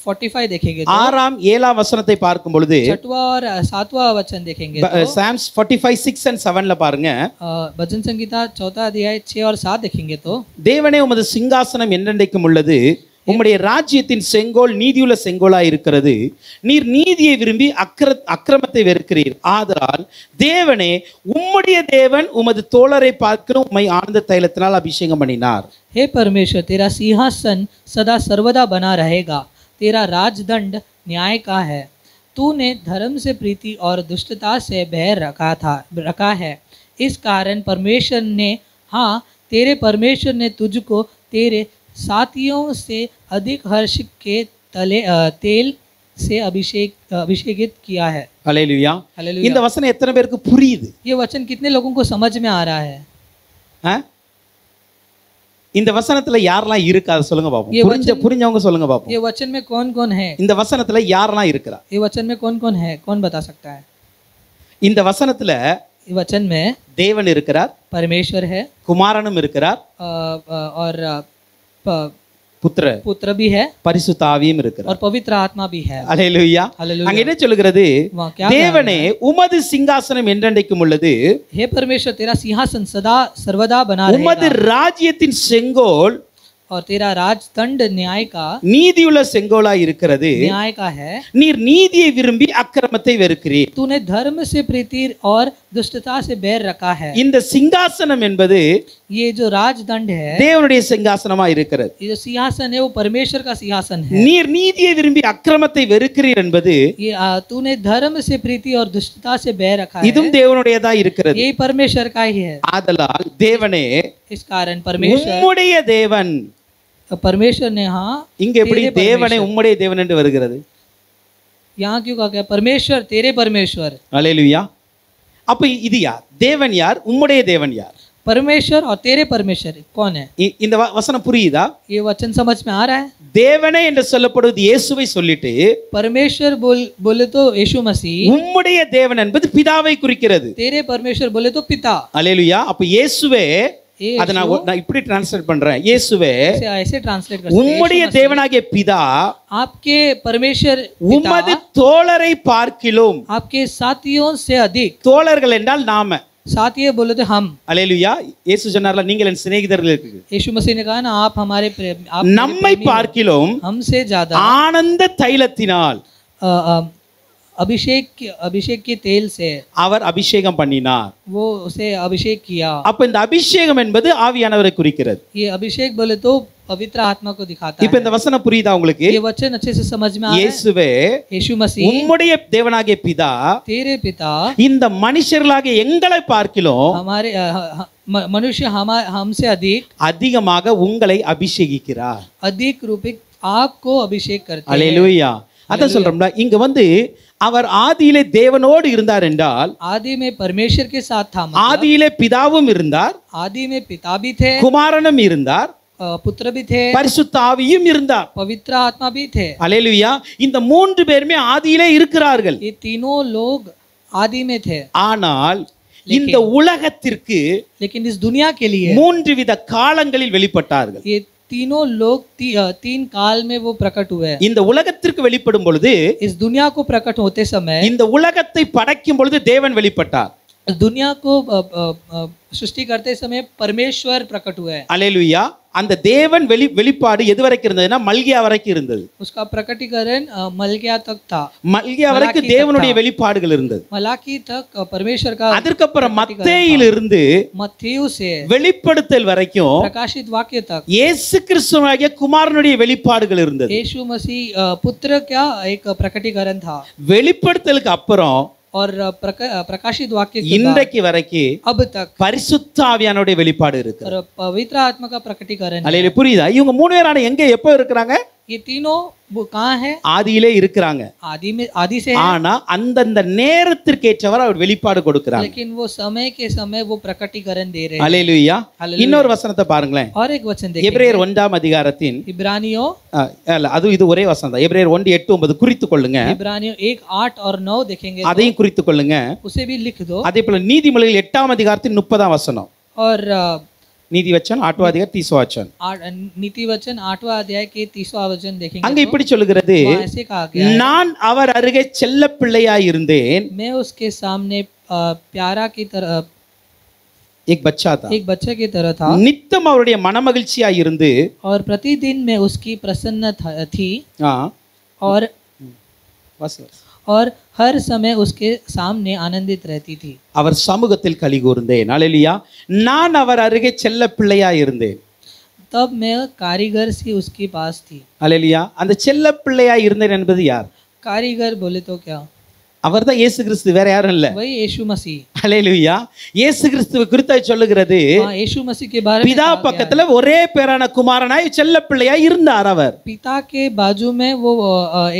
45 देखेंगे तो 6ஆம் 7ஆம் வசனத்தை பார்க்கும் பொழுது 6वां और 7वां वचन देखेंगे तो சாம்ஸ் 45 6 and 7ல பாருங்க. भजन संगीता 4 अध्याय 6 और 7 देखेंगे तो தேவனே உமது சிங்காசனம் என்றென்றைக்கும் உள்ளது, உம்முடைய ராஜ்யத்தின் செங்கோல் நீதியுள்ள செங்கோலாய் இருக்கிறது. நீர் நீதியை விரும்பி அக்கிரமத்தை வெறுக்கிறீர். ஆதலால் தேவனே உம்முடைய தேவன் உமது தோழரை பார்க்கிறோம் உம்மை ஆனந்த தைலத்தினால் அபிஷேகம் பண்ணினார். हे परमेश्वर, तेरा सिंहासन सदा सर्वदा बना रहेगा, तेरा राजदंड न्याय का है। तूने धर्म से प्रीति और दुष्टता से बैर रखा है। इस कारण परमेश्वर ने, हाँ तेरे परमेश्वर ने तुझको तेरे साथियों से अधिक हर्ष के तेल से अभिषेकित किया है। அல்லேலூயா. हालेलुया। இந்த வசனம் எத்தனை பேருக்கு புரியுது? ये वचन कितने लोगों को समझ में आ रहा है? இந்த வசனத்துல யாரெல்லாம் இருக்கா அதை சொல்லுங்க பாப்போம். புரிஞ்சவங்க சொல்லுங்க பாப்போம். ये वचन में कौन कौन है? இந்த வசனத்துல யாரெல்லாம் இருக்கறா? ये वचन में कौन कौन है? कौन बता सकता है? இந்த வசனத்துல वचन में தேவன் இருக்கிறார், परमेश्वर है, குமாரனும் இருக்கிறார், और புத்திரர் पुत्र भी है பரிசுத்த ஆவியும் இருக்கிறார். और पवित्र आत्मा भी है। அல்லேலூயா. हालेलुया। அங்க என்ன சொல்லுகிறது? वहाँ क्या தேவனே உமது சிங்காசனம் என்றென்றைக்கும் உள்ளது, हे परमेश्वर तेरा सिंहासन सदा सर्वदा बना உமது रहेगा ராஜ்யத்தின் செங்கோல் और तेरा राजदंड न्याय का நீதியுள்ள செங்கோலாய் இருக்கிறது. न्याय का है। நீர் நீதியை விரும்பி அக்கிரமத்தை வெறுக்கிறீர். तूने धर्म से प्रीति और दुष्टता से बैर रखा है। இந்த சிங்காசனம் என்பது ये जो राजदंड है, தேவனுடைய சிங்காசனமா இருக்கிறது. ये जो सिंहासन है वो परमेश्वर का सिंहासन है। நீர் நீதியை விரும்பி அக்கிரமத்தை வெறுக்கிறீர் என்பது ये तूने धर्म से प्रीति और दुष्टता से बैर रखा है, இதுவும் தேவனுடையதா இருக்கிறது. ये परमेश्वर का ही है। ஆதலால் தேவனே इस कारण परमेश्वर உம்முடைய தேவன், परमेश्वर ने हाँ இங்க எப்படி தேவனே உம்முடைய தேவன் என்று வருகிறது? यहाँ क्यों कहा गया परमेश्वर तेरे परमेश्वर? அல்லேலூயா. அப்ப இது யார்? தேவன் யார்? உம்முடைய தேவன் யார்? परमेश्वर और तेरे परमेश्वर कौन है? இந்த வசனம் புரியுதா? ये वचन समझ में आ रहा है? தேவனே என்று சொல்லப்படுவது இயேசுவை சொல்லிட்டு परमेश्वर बोले तो यीशु मसीह, உம்முடைய தேவன் என்பது பிதாவை குறிக்கிறது. तेरे परमेश्वर बोले तो पिता। அல்லேலூயா. அப்ப இயேசுவே, यीशु- அதை நான் இப்படி டிரான்ஸ்லேட் பண்றேன். இயேசுவே ऐसे ट्रांसलेट कर सकते हैं। உம்முடைய यीशु मसीह, தேவனாகிய பிதா आपके परमेश्वर உமது पिता தோழரை பார்க்கிலும், आपके साथियों से अधिक, தோழர்கள் என்றால் நாம. साथी बोले तो हम। அல்லேலூயா. இயேசு சொன்னார்ல, நீங்கள் என் சிநேகிதர்கள் இருக்கு. यीशु मसीह ने कहा ना आप हमारे आप मेरे நம்மை प्रेमी हो। பார்க்கிலும் हमसे ज्यादा ஆனந்த தைலத்தினால் अभिषेक के तेल से அவர் அபிஷேகம் பண்ணினார். वो उसे अभिषेक किया। அப்ப இந்த அபிஷேகம் என்பது ஆவியானவரை குறிக்கிறது. ये अभिषेक बोले तो पवित्र आत्मा को दिखाता இப்ப இந்த வசனம் புரியுதா உங்களுக்கு? है। ये वचन अच्छे से समझ में आ रहा है? இயேசுவே यीशु मसीह உம்முடைய தேவனாகிய பிதா तेरे पिता இந்த மனுஷர்களாகிய எங்களை பார்க்கிலும் हमारे मनुष्य हमसे அதிகமாக உங்களை அபிஷேகிக்கிறார். अधिक रूपिक आपको अभिषेक करते हैं। அல்லேலூயா. அதான் சொல்றோம்ல, இங்க அவர் ஆதியிலே தேவனோடு இருந்தார் என்றால், आदि में परमेश्वर के साथ था, मतलब ஆதியிலே பிதாவும் இருந்தார், आदि में पिता भी थे, குமாரனும் இருந்தார், पुत्र भी थे, பரிசுத்த ஆவியும் இருந்தார். पवित्र आत्मा भी थे। அல்லேலூயா. இந்த மூன்று பேருமே ஆதியிலே இருக்கிறார்கள். ये तीनों लोग आदि में थे, ஆனால் இந்த உலகத்திற்கு लेकिन इस दुनिया के लिए மூன்று வித காலங்களில் வெளிப்பட்டார்கள். ये तीनों लोग तीन काल में वो प्रकट हुए। இந்த உலகத்திற்கு வெளிப்படும் பொழுது, इस दुनिया को प्रकट होते समय, இந்த உலகத்தை படைக்கும் பொழுது தேவன் வெளிப்பட்டார். दुनिया को सृष्टि करते समय परमेश्वर प्रकट हुए। அல்லேலூயா. அந்த தேவன் வெளிப்பாடு எது வரைக்கும் இருந்ததுன்னா மல்கியா வரைக்கும் இருந்தது. उसका प्रकटीकरण मलकिया तक था। மல்கியா வரைக்கும் தேவனுடைய வெளிப்பாடுகள் இருந்தது. मलाकी तक परमेश्वर का, அதற்கப்புறம் மத்தேயிலிருந்து मत्थियु से வெளிப்படுத்தல் வரைக்கும் प्रकाशित वाक्य तक இயேசு கிறிஸ்துவாகிய குமாரனுடைய வெளிப்பாடுகள் இருந்தது. यीशु मसीह पुत्र का एक प्रकटीकरण था। வெளிப்படுத்தலுக்கு அப்புறம் और प्रकाशित वाक्य के बाद இன்றைக்கு வரைக்கும் अब तक பரிசுத்த ஆவியானவருடைய வெளிப்பாடு இருக்கு. और पवित्र आत्मा का प्रकटीकरण है। அல்லேலூயா. புரியுதா? இவங்க மூணு பேரான எங்க எப்போ இருக்கிறாங்க? ये तीनों वो कहाँ है? ஆதியிலே இருக்கிறாங்க. आदि से है, ஆனா அந்தந்த நேரத்திற்கு ஏற்றவர் அவர் வெளிப்பாடு கொடுக்கிறாங்க. लेकिन वो समय के समय वो प्रकटीकरण दे रहे हैं। அல்லேலூயா. हालेलुया। இன்னொரு வசனத்தை பாருங்களேன். और एक वचन देखिए, எபிரேயர் 1ஆம் அதிகாரத்தின் इब्रानियों அது இது ஒரே வசனம் தான். எபிரேயர் 1:8-9 குறித்துக் கொள்ளுங்க. इब्रानियों 1:8-9 देखेंगे, அதையும் குறித்துக் கொள்ளுங்க. उसे भी लिख दो। அதே போல நீதிமொழிகள் 8ஆம் அதிகாரத்தின் 30ஆம் வசனம். और நீதி வச்சன் 8ஆம் அதிகாரம் 30 வசனம். नीति वचन 8वां अध्याय के 30वां वचन देखेंगे, அங்க இப்படி சொல்லுகிறது, वहाँ ऐसे कहा गया है, நான் அவர் அருகே செல்ல பிள்ளையாய் இருந்தேன். मैं उसके सामने प्यारा की तरह एक बच्चा था, एक बच्चे की तरह था, நித்தம் அவருடைய மனமகிழ்ச்சியாய் இருந்து और प्रतिदिन मैं उसकी प्रसन्न थी, और हर समय उसके सामने आनंदित रहती थी। அவர் சமூகத்தில் களி கூர்ந்தேன். அல்லேலூயா. நான் அவர் அருகே செல்ல பிள்ளையாய் இருந்தேன். तब मैं कारीगर सी उसके पास थी। அல்லேலூயா. அந்த செல்ல பிள்ளையாய் இருந்தேன் என்பது யார்? कारीगर बोले तो क्या? அவர்தான் இயேசு கிறிஸ்து, வேற யாரும் இல்ல. वही यीशु मसीह। அல்லேலூயா. இயேசு கிறிஸ்துவை குறித்து சொல்லுகிறது, यीशु मसीह के बारे में பிதா பக்கத்துல ஒரே பேரான குமாரனாய் செல்ல பிள்ளையாய் இருந்தார் அவர். पिता के बाजू में वो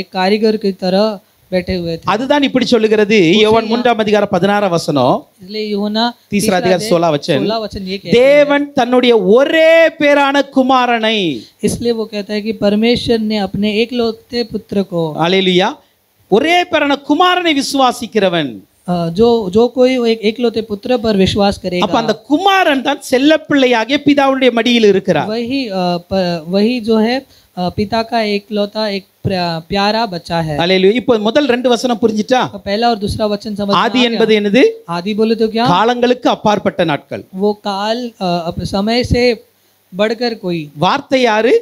एक कारीगर की तरह बैठे हुए थे। அதுதான் இப்படி சொல்லுகிறது. யோவான் 3ஆம் அதிகாரம் 16ஆம் வசனம். इसलिए यूहन्ना 3 அதிகாரம் 16 வசனம். 16 वचन ये कहता है, தேவன் தன்னுடைய ஒரே பேரான குமாரனை, इसलिए वो कहता है कि परमेश्वर ने अपने एकलौते पुत्र को, அல்லேலூயா, ஒரே பேரான குமாரனை விசுவாசிக்கிறவன், जो जो कोई एक एकलौते पुत्र पर विश्वास அப்ப करेगा அந்த குமாரன் தான் செல்லப்பிள்ளையாகிய பிதாவுடைய மடியில் இருக்கிறார். वही जो है पिता का एकलौता एक प्यारा बच्चा है. அல்லேலூயா. இப்போ முதல் ரெண்டு வசனம் புரிஞ்சிட்டா? पहला और दूसरा वचन समझ में ஆதி आ गया? என்பது என்னது? आदि बोले तो क्या? காலங்களுக்கு அப்பாற்பட்ட நாட்கள். वो काल समय से बढ़कर कोई. வார்த்தை யாரு?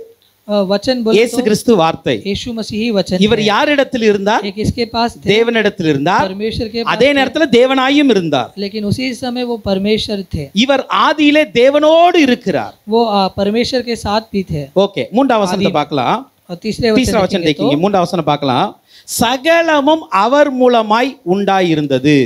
वचन बोले இயேசு கிறிஸ்து வார்த்தை. यीशु मसीह ही वचन இவர் யாரிடத்தில் இருந்தார்? एक इसके पास थे, தேவனிடத்தில் இருந்தார். परमेश्वर के पास அதே நேரத்துல தேவனாயும் இருந்தார். लेकिन उसी समय वो परमेश्वर थे. இவர் ஆதியிலே தேவனோடு இருக்கிறார். वो परमेश्वर के साथ भी थे. ஓகே, மூன்றாம் வசனத்தை பார்க்கலாம். और तीसरा தீஸ்ரா வசனம் देखिए, மூன்றாம் வசனம் பார்க்கலாம். சகலமும் அவர் மூலமாய் உண்டாயிருந்தது.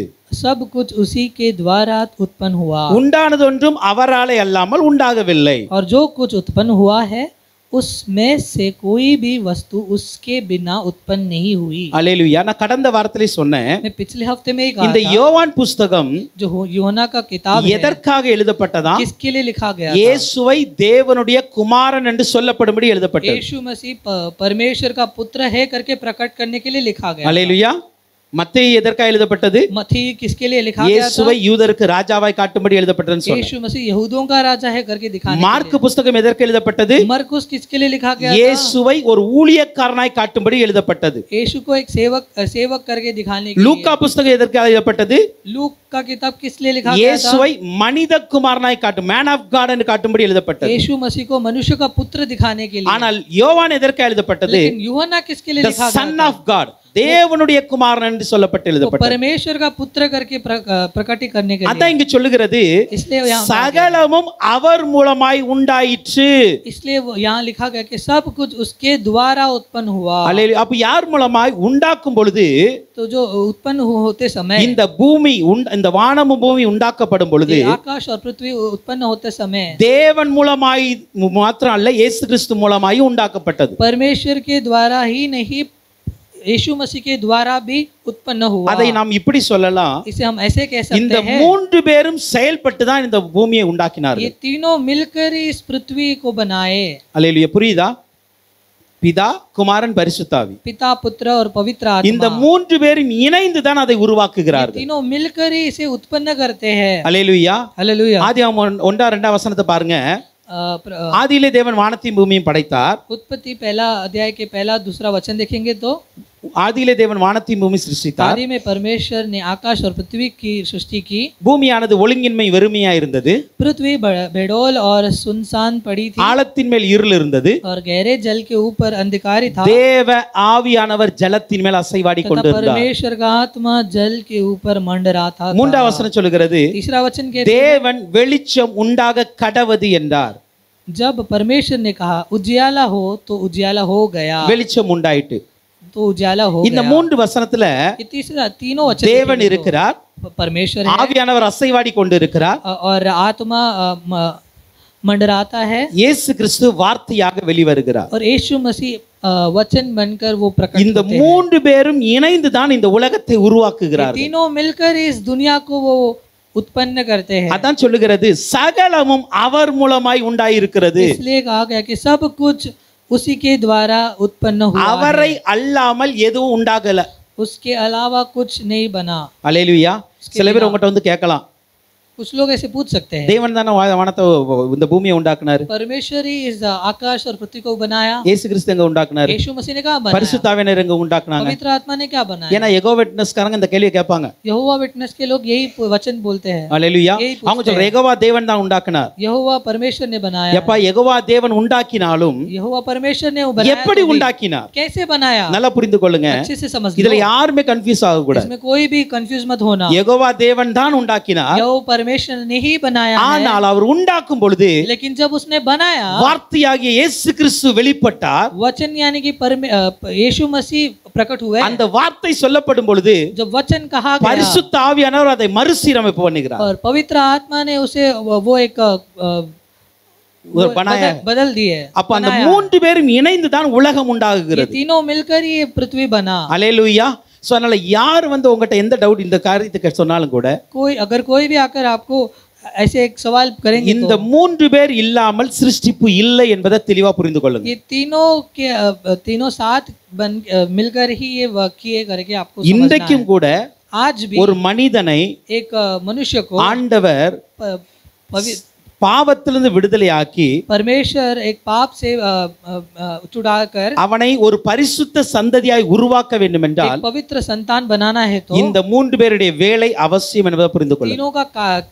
सब कुछ उसी के द्वारा उत्पन्न हुआ. உண்டானது ஒன்றும் அவராலே அல்லாமல் உண்டாகவில்லை. और जो कुछ उत्पन्न हुआ है उसमें से कोई भी वस्तु उसके बिना उत्पन्न नहीं हुई. அல்லேலூயா. நான் கடந்த வாரத்திலே சொன்னேன், मैं पिछले हफ्ते में ही कहा இந்த था, யோவான் புஸ்தகம் जो यूहन्ना का किताब है எதற்காக எழுதப்பட்டதா? किसके लिए लिखा गया था? இயேசுவை தேவனுடைய குமாரன் என்று சொல்லப்படும்படி எழுதப்பட்டது. यीशु मसीह परमेश्वर का पुत्र है करके प्रकट करने के लिए लिखा गया. அல்லேலூயா. மத்தேயு எதற்காக எழுதப்பட்டது? मत्ती किसके लिए लिखा गया था? இயேசுவை யூதருக்கு ராஜாவாய் காட்டும்படி எழுதப்பட்டதுன்னு சொன்னேன். यीशु मसीह यहूदियों का राजा है करके दिखाने மார்க் புஸ்தகம் எதற்கு எழுதப்பட்டது? के लिए. मरकुस किसके लिए लिखा गया था? இயேசுவை ஒரு ஊழியக்காரனாய் காட்டும்படி எழுதப்பட்டது. यीशु को एक सेवक करके दिखाने के லூக்கா புஸ்தகம் எதற்கு எழுதப்பட்டது? लिए. लूक का किताब किस लिए लिखा गया था? இயேசுவை மனித குமாரனாய் காட்டும், மேன் ஆஃப் காட் என்று காட்டும்படி எழுதப்பட்டது. यीशु मसीह को मनुष्य का पुत्र दिखाने के लिए. ஆனால் யோவான் எதற்கு எழுதப்பட்டது? लेकिन यूहन्ना किसके लिए द लिखा சன் गया ஆஃப் காட், தேவனுடைய குமாரன் என்று சொல்லப்பட்டு था? எழுதப்பட்டது. परमेश्वर का पुत्र करके प्रकटित करने के लिए. அதான் இங்க சொல்லுகிறது, इसलिए यहाँ சகலமும் அவர் மூலமாய் உண்டாயிற்று. इसलिए यहाँ लिखा गया कि सब कुछ उसके द्वारा उत्पन्न हुआ. அல்லேலூயா. அப்ப யார் மூலமாய் உண்டாக்கும் பொழுது, तो जो उत्पन्न होते समय, இந்த பூமி இந்த வானமும் பூமி உண்டாக்கப்படும் பொழுது ये आकाश और पृथ्वी उत्पन्न होते समय தேவன் மூலமாய் மாத்திரம் அல்ல, இயேசு கிறிஸ்து மூலமாய் உண்டாக்கப்பட்டது. परमेश्वर के द्वारा ही नहीं, यीशु मसीह के द्वारा भी उत्पन्न हुआ. அதை நாம் இப்படி சொல்லலாம், इसे हम ऐसे कह இந்த सकते हैं, மூன்று பேரும் செயல்பட்டு தான் இந்த பூமியை ये உண்டாக்கினார்கள். तीनों मिलकर ही इस पृथ्वी को बनाए. அல்லேலூயா. புரியுதா? பிதா, குமாரன், பரிசுத்தாவி, पिता, पुत्र और पवित्र இந்த आत्मा, மூன்று பேரும் இணைந்து தான் அதை ये உருவாக்குகிறார்கள். तीनों मिलकर ही इसे उत्पन्न करते हैं. அல்லேலூயா. हालेलुया. ஆதியாகமம் 1:2 வசனத்தை பாருங்க. ஆதியிலே தேவன் வானத்தையும் பூமியையும் படைத்தார். उत्पत्ति पहला अध्याय के पहला दूसरा वचन देखेंगे तो ஆதியிலே தேவன் வானத்தையும் பூமி சிருஷ்டித்தார். आदि में परमेश्वर ने आकाश और पृथ्वी की सृष्टि की. பூமியானது ஒழுங்கின்மை வெறுமையா இருந்தது. पृथ्वी बेडौल और सुनसान पड़ी थी ஆழத்தின் மேல் இருள் இருந்தது. और गहरे जल के ऊपर अंधकार था. தேவ ஆவியானவர் ஜலத்தின் மேல் அசைவாடி तथा கொண்டிருந்தார். परमेश्वर का आत्मा जल के ऊपर मंडरा था. மூன்றாம் வசனம் சொல்லுகிறது, तीसरा वचन के தேவன் வெளிச்சம் உண்டாக கடவது என்றார். जब परमेश्वर ने कहा उजियाला हो तो उजियाला हो गया. வெளிச்சம் உண்டாயிட்டு. तो उजियाला हो இந்த गया. மூன்று வசனத்துல ये तीसरा तीनों वचन தேவன் देखेंगे இருக்கிறார், तो परमेश्वर है ஆவியானவர் அசைவாடி கொண்டிருக்கிறார், और आत्मा मंडराता है இயேசு கிறிஸ்து வார்த்தையாக வெளிவருகிறார். और यीशु मसीह वचन बनकर वो प्रकट இந்த होते हैं. மூன்று பேரும் இணைந்து தான் இந்த உலகத்தை ये உருவாக்குகிறார்கள். तीनों मिलकर इस दुनिया को वो उत्पन्न करते हैं. அதான் சொல்லுகிறது, சகலமும் அவர் மூலமாய் உண்டாயிருக்கிறது. इसलिए कहा गया कि सब कुछ उसी के द्वारा उत्पन्न हुआ அவரை है. அல்லாமல் எதுவும் உண்டாகல. उसके अलावा कुछ नहीं बना. அல்லேலூயா. சில பேர் உங்ககிட்ட வந்து கேட்கலாம், कुछ लोग ऐसे पूछ सकते हैं, தேவன் தானே வானத்தை இந்த பூமியை உண்டாக்குனாரு, परमेश्वर ही इस आकाश और पृथ्वी को बनाया. இயேசு கிறிஸ்து எங்க உண்டாக்குனாரு, यीशु मसीह ने कहा बनाया, பரிசுத்தாவியனர் எங்க உண்டாக்குனாங்க? पवित्र आत्मा ने क्या बनाया? ஏன்னா எகோ விட்னஸ்காரங்க இந்த கேள்வியை கேட்பாங்க. यहोवा विटनेस के लोग यही वचन बोलते हैं. அல்லேலூயா. यही அவங்க पूछते சொல்ற हैं, எகோவா தேவன் தான் உண்டாக்குனார். यहोवा परमेश्वर ने बनाया. எப்பா எகோவா தேவன் உண்டாக்கினாலும் यहोवा परमेश्वर ने बनाया எப்படி तो भी உண்டாக்கினார்? कैसे बनाया? நல்லா புரிந்து கொள்ளுங்க. अच्छे से समझ இதுல लो. யாருமே கன்ஃபியூஸ் ஆக கூடாது. इसमें कोई भी कंफ्यूज मत होना. எகோவா தேவன் தான் உண்டாக்கினார். यहोवा परमेश्वर ने ही बनाया है. ஆனால் அவர் உண்டாக்கும் பொழுது लेकिन जब उसने बनाया, வார்த்தையாகிய இயேசு கிறிஸ்து வெளிப்பட்டார். वचन यानी कि यीशु मसीह प्रकट हुए. அந்த வார்த்தை சொல்லப்படும் பொழுது जब वचन कहा गया பரிசுத்த ஆவியானவர் அதை மறுசீரமைப்பு பண்ணுகிறார். और पवित्र आत्मा ने उसे वो एक बदल दिए. அப்ப அந்த மூன்று பேரும் இணைந்து தான் உலகம் ये உண்டாகுகிறது. तीनों मिलकर ये पृथ्वी बना. அல்லேலூயா. சோ அதனால யார் வந்து உங்ககிட்ட எந்த டவுட் இந்த காரியத்துக்கு சொன்னாலும் கூட, अगर कोई भी आकर आपको ऐसे एक सवाल करेंगे இந்த तो மூன்று பேர் இல்லாமல் சிருஷ்டிப்பு இல்லை என்பதை தெளிவா புரிந்து கொள்ளுங்க. ये तीनों साथ मिलकर ही ये किए करके आपको समझना இன்றைக்கும் है. கூட आज भी ஒரு मனிதனை एक मनुष्य को ஆண்டவர் प- पवि- பாவத்திலிருந்து விடுதலையாக்கி परमेश्वर एक पाप से छुड़ाकर அவனை ஒரு பரிசுத்த சந்ததியாய் உருவாக்க வேண்டும் என்றால் एक पवित्र संतान बनाना है तो இந்த மூன்று பேருடைய வேலை அவசியம் என்பதை புரிந்து கொள்ளுங்கள். तीनों का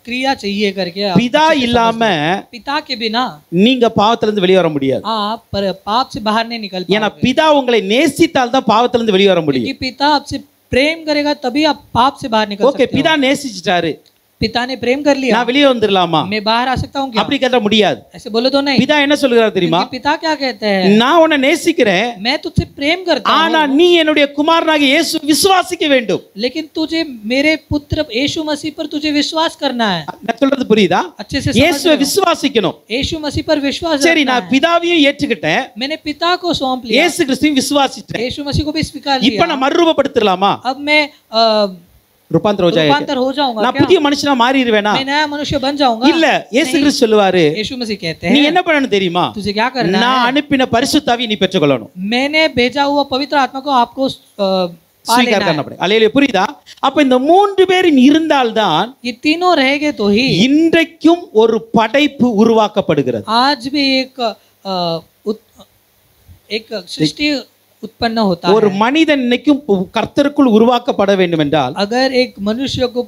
क्रिया चाहिए करके आप பிதா अच्छे से இல்லாம समझ लो। पिता के बिना நீங்க பாவத்திலிருந்து வெளியே வர முடியாது. आप पाप से बाहर नहीं निकल ஏன்னா पाओगे, பிதா உங்களை நேசித்தால் தான் பாவத்திலிருந்து வெளியே வர முடியும். क्योंकि पिता आपसे प्रेम करेगा तभी आप पाप से बाहर निकल ஓகே, सकते பிதா நேசிச்சிட்டாரு, हो। पिता ने प्रेम कर लिया, நான் வெளியே வந்துடலாமா? मैं बाहर आ सकता हूँ क्या? அப்படி கேட்ட முடியாது. ऐसे बोलो तो नहीं। பிதா என்ன சொல்லுகிறார் தெரியுமா? क्योंकि पिता क्या कहते हैं, நான் உன்னை நேசிக்கிறேன், मैं तुझसे प्रेम करता ஆனா हूँ, நீ என்னுடைய குமாரனாகிய இயேசு விசுவாசிக்க வேண்டும். लेकिन तुझे मेरे पुत्र यीशु मसीह पर तुझे विश्वास करना है। நான் சொல்றது புரியுதா? अच्छे से समझ இயேசுவை रहे हो? விசுவாசிக்கணும். यीशु मसीह पर विश्वास சரி, रखना நான் है। பிதாவையும் ஏற்றுக்கிட்டேன், मैंने पिता को सौंप लिया, இயேசு கிறிஸ்துவையும் விசுவாசிட்டேன். यीशु मसीह को भी स्वीकार இப்ப लिया। நான் மறுரூபப்படுத்தலாமா? अब मैं ரூபாந்தர हो जाएगा. रूपांतर हो जाऊंगा நான் क्या? புதிய மனுஷனா மாறிடுவேனா? मैं नया मनुष्य बन जाऊंगा? இல்ல, இயேசு கிறிஸ்து சொல்லுவாரு, यीशु मसीह कहते நீ हैं என்ன பண்ணணும் தெரியுமா? तुझे क्या करना நான் है, அனுப்பின பரிசுத்தாவியை நீ பெற்றுக்கொள்ளணும். मैंने भेजा हुआ पवित्र आत्मा को आपको पा ஸ்வீகார் लेना है। பண்ணப்படும். அல்லேலூயா, புரியுதா? அப்ப இந்த மூன்று பேரும் இருந்தால்தான் ये तीनों रहेंगे तो ही இன்றைக்கும் ஒரு படைப்பு உருவாக்கப்படுகிறது. आज भी एक सृष्टि उत्पन्न होता ஒரு है। மனிதன் இன்னைக்கும் கர்த்தருக்குள் உருவாக்கப்பட வேண்டும் என்றால் अगर एक मनुष्य को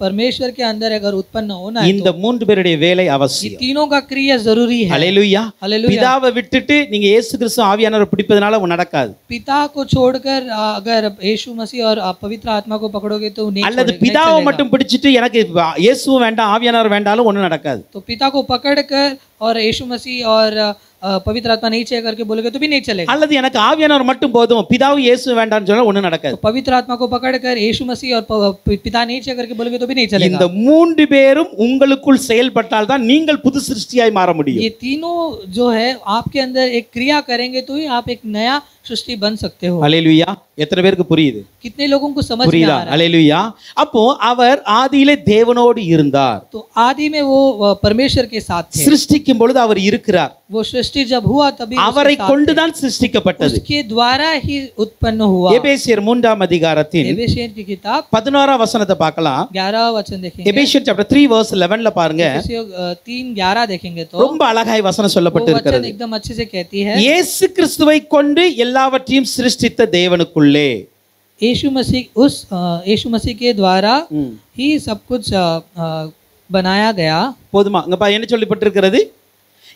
परमेश्वर के अंदर अगर उत्पन्न होना है இந்த மூன்று பேருடைய வேலை ये அவசியம். तीनों का क्रिया जरूरी है। அல்லேலூயா. हालेलुया। பிதாவை விட்டுட்டு நீங்க இயேசு கிறிஸ்து ஆவியானவரை பிடிப்பதனால நடக்காது. पिता को छोड़कर अगर यीशु मसीह और पवित्र आत्मा को पकड़ोगे तो नहीं அல்லது नहीं பிதாவை चलेगा। மட்டும் பிடிச்சிட்டு எனக்கு இயேசுவும் வேண்டாம் ஆவியானவர் வேண்டாலும் ஒண்ணும் நடக்காது. तो पिता को पकड़कर और यीशु मसीह और पवित्र आत्मा नहीं चाहिए करके बोलोगे तो भी नहीं चलेगा। அல்லது எனக்கு ஆவியானவர் மட்டும் போதும் பிதாவும் இயேசுவும் வேண்டாம்னு சொன்னா ஒண்ணும் நடக்காது. तो पवित्र आत्मा को पकड़कर यीशु मसीह और पिता नहीं चाहिए करके बोलोगे तो भी नहीं இந்த चलेगा। மூன்று பேரும் உங்களுக்குள் செயல்பட்டால் தான் நீங்கள் புது சிருஷ்டியாய் மாற முடியும். ये तीनों जो है आपके अंदर एक क्रिया करेंगे तो ही आप एक नया सृष्टि बन सकते हो। அல்லேலூயா. எத்தனை பேருக்கு புரியுது? कितने लोगों को समझ में புரியுதா? आ रहा है? அல்லேலூயா. அப்போ அவர் ஆதியிலே தேவனோடு இருந்தார். तो आदि में वो परमेश्वर के साथ थे। சிருஷ்டிக்கும் பொழுது அவர் இருக்கிறார். वो सृष्टि जब हुआ तभी அவரை கொண்டுதான் சிருஷ்டிக்கப்பட்டது. उसके द्वारा ही उत्पन्न हुआ। எபேசியர் 3ஆம் அதிகாரத்தின் एफेसियन की किताब 11ஆம் வசனத்தை பார்க்கலாம். 11 वचन देखेंगे। எபேசியர் chapter 3 verse 11ல பாருங்க. एफेसियों 3:11 देखेंगे तो ரொம்ப அழகாய் வசனம் वो சொல்லப்பட்டு वचन இருக்கிறது. एकदम अच्छे से कहती है, இயேசு கிறிஸ்துவை கொண்டு எல்லாவற்றையும் சிருஷ்டித்த தேவனுக்குள்ளே यीशु मसीह के द्वारा ही सब कुछ बनाया गया। போதுமா? அங்க என்ன சொல்லப்பட்டிருக்கிறது?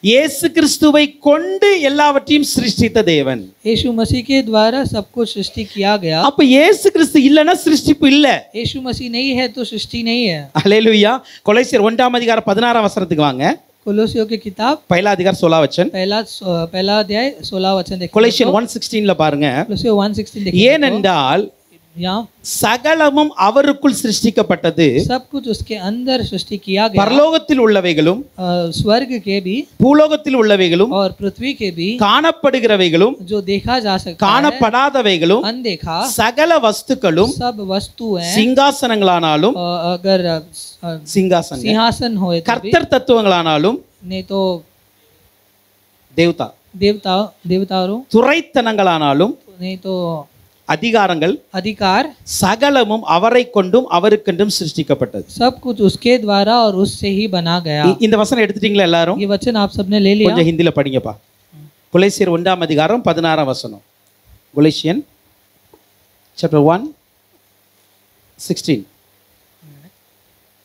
இயேசு கிறிஸ்துவை கொண்டு எல்லாவற்றையும் சிருஷ்டித்த தேவன். यीशु मसीह के द्वारा सब कुछ सृष्टि किया गया। அப்ப இயேசு கிறிஸ்து இல்லனா சிருஷ்டிப்பு இல்ல. यीशु मसीह नहीं है तो सृष्टि नहीं है। அல்லேலூயா. கொலோசியர் 1ஆம் அதிகாரம் 16ஆம் வசனத்துக்கு வாங்க. कोलोसियों की किताब पहला अधिकार 16 वचन. पहला अध्याय 16 वचन देखेंगे। கொலோசியர் 1:16ல பாருங்க. कोलोसियों 1:16 देखेंगे। ஏனென்றால் यहाँ சகலமும் அவருக்குள் சிருஷ்டிக்கப்பட்டது. सब कुछ उसके अंदर सृष्टि किया गया। பரலோகத்தில் உள்ளவைகளும் स्वर्ग के भी பூலோகத்தில் உள்ளவைகளும் और पृथ्वी के भी காணப்படுகிறவைகளும் जो देखा जा सकता है, காணப்படாதவைகளும் अनदेखा சகல வஸ்துக்களும் सब वस्तुएं, சிங்காசனங்களானாலும் अगर சிங்காசனம் सिंहासन होए तो भी, கர்த்தர் தத்துவங்களானாலும் नहीं तो தேவதா देवताओं, துரைத்தனங்களானாலும் नहीं तो அதிகாரங்கள் अधिकार, சகலமும் அவரை கொண்டும் அவருக்கென்றும் சிருஷ்டிக்கப்பட்டது. सब कुछ उसके द्वारा और उससे ही बना गया। இந்த வசனம் எடுத்துட்டீங்களா எல்லாரும்? ये वचन आप सबने ले लिया? கொஞ்சம் ஹிந்தில படிங்கப்பா. கொலோசியர் 1ஆம் அதிகாரம் 16ஆம் வசனம். Colossian chapter 1:16.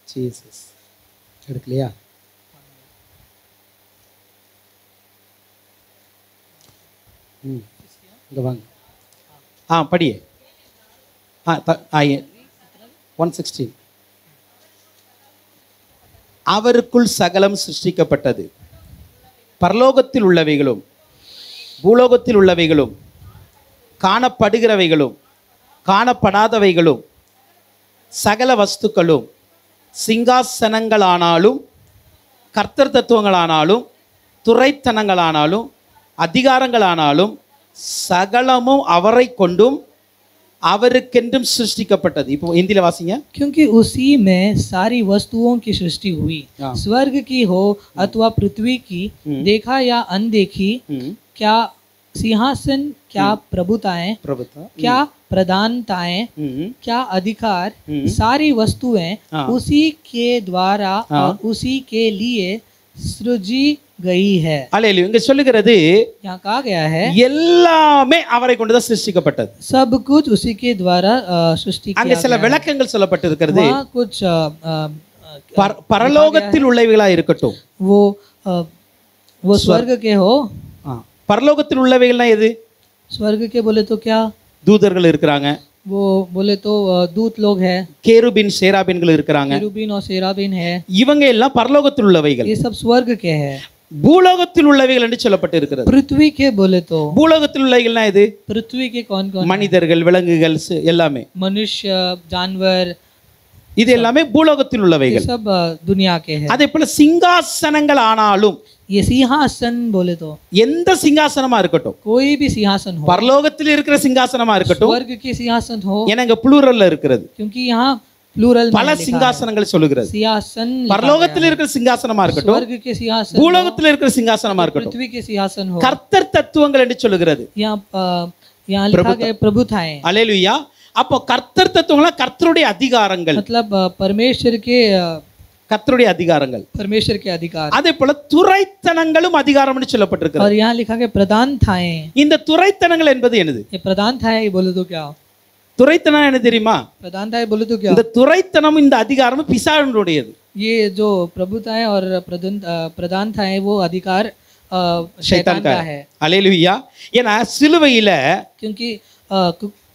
ஜீசஸ் எடுக்கலையா? இங்க வாங்க. படியே. 1:16. அவருக்குள் சகலம் சிருஷ்டிக்கப்பட்டது. பரலோகத்தில் உள்ளவைகளும் பூலோகத்தில் உள்ளவைகளும் காணப்படுகிறவைகளும் காணப்படாதவைகளும் சகல வஸ்துக்களும் சிங்காசனங்களானாலும் கர்த்தர் தத்துவங்களானாலும் துரைத்தனங்களானாலும் அதிகாரங்களானாலும் சகலமும் அவரை கொண்டும் அவருக்கென்றும் சிருஷ்டிக்கப்பட்டது. இப்போ हिंदीல வாசிங்க. क्योंकि उसी में सारी वस्तुओं की सृष्टि हुई, स्वर्ग की हो अथवा पृथ्वी की, देखा या अनदेखी, क्या सिंहासन, क्या प्रभुताएं, क्या प्रधानताएं, ம். क्या अधिकार, हम्म। सारी वस्तुएं हाँ। उसी के द्वारा हाँ। और उसी के लिए सृजी गई है। அல்லேலூயா. இங்க சொல்லுகிறது यहाँ कहा गया है எல்லாமே அவரை கொண்டுதான் சிருஷ்டிக்கப்பட்டது. सब कुछ उसी के द्वारा सृष्टि அங்க किया சில गया है। விளக்கங்கள் சொல்லப்பட்டிருக்கிறது. वहाँ कुछ பரலோகத்தில் உள்ளவைகளா இருக்கட்டும். वो स्वर्ग के हो। பரலோகத்தில் உள்ளவைகள்னா எது? स्वर्ग के बोले तो क्या? தூதர்கள் இருக்கிறாங்க, वो बोले तो दूत लोग हैं, கேருபின் சேராபின்கள் இருக்கிறாங்க. केरूबिन और सेराबिन है, இவங்க எல்லாம் பரலோகத்தில் உள்ளவைகள். ये सब स्वर्ग के हैं। பூலோகத்தில் உள்ளவைகள் என்று சொல்லப்பட்டிருக்கிறது. पृथ्वी के बोले तो பூலோகத்தில் உள்ளவைகள்னா எது? पृथ्वी के कौन कौन? மனிதர்கள், விலங்குகள், எல்லாமே. मनुष्य, जानवर, இது எல்லாமே பூலோகத்தில் ये உள்ளவைகள். सब दुनिया के हैं। அதே போல சிங்காசனங்கள் ஆனாலும், ये सिंहासन बोले तो எந்த சிங்காசனமா இருக்கட்டும், कोई भी सिंहासन हो, பரலோகத்தில் இருக்கிற சிங்காசனமா இருக்கட்டும், स्वर्ग के सिंहासन हो, ஏன்னா இங்க ப்ளூரல்ல இருக்கிறது, क्योंकि यहाँ प्लूरल பல சிங்காசனங்கள் சொல்லுகிறது. सिंहासन लिखा பரலோகத்தில் गया है। இருக்கிற சிங்காசனமா स्वर्ग இருக்கட்டும், के सिंहासन, பூலோகத்தில் இருக்கிற சிங்காசனமா இருக்கட்டும், पृथ्वी के सिंहासन हो, கர்த்தர் தத்துவங்கள் என்று சொல்லுகிறது. यहाँ लिखा गया प्रभुताएं। அல்லேலூயா. அப்போ கர்த்தர் தத்துவங்களா கர்த்தருடைய அதிகாரங்கள், मतलब கர்த்தருடைய அதிகாரங்கள். परमेश्वर के अधिकार। அதே போல துரைத்தனங்களும் அதிகாரம் சொல்லப்பட்டிருக்கிறது. और यहाँ लिखा गया प्रधानताएं। இந்த துரைத்தனங்கள் என்பது என்னது? ये प्रधानताएं बोले तो क्या? துரைத்தனம் என்ன தெரியுமா? प्रधानताएं बोले तो क्या? இந்த துரைத்தனம், இந்த அதிகாரமும் பிசாசுடையது. ये जो प्रभुताएं और प्रधानताएं वो अधिकार शैतान का है। அல்லேலூயா. ஏன்னா சிலுவையில क्योंकि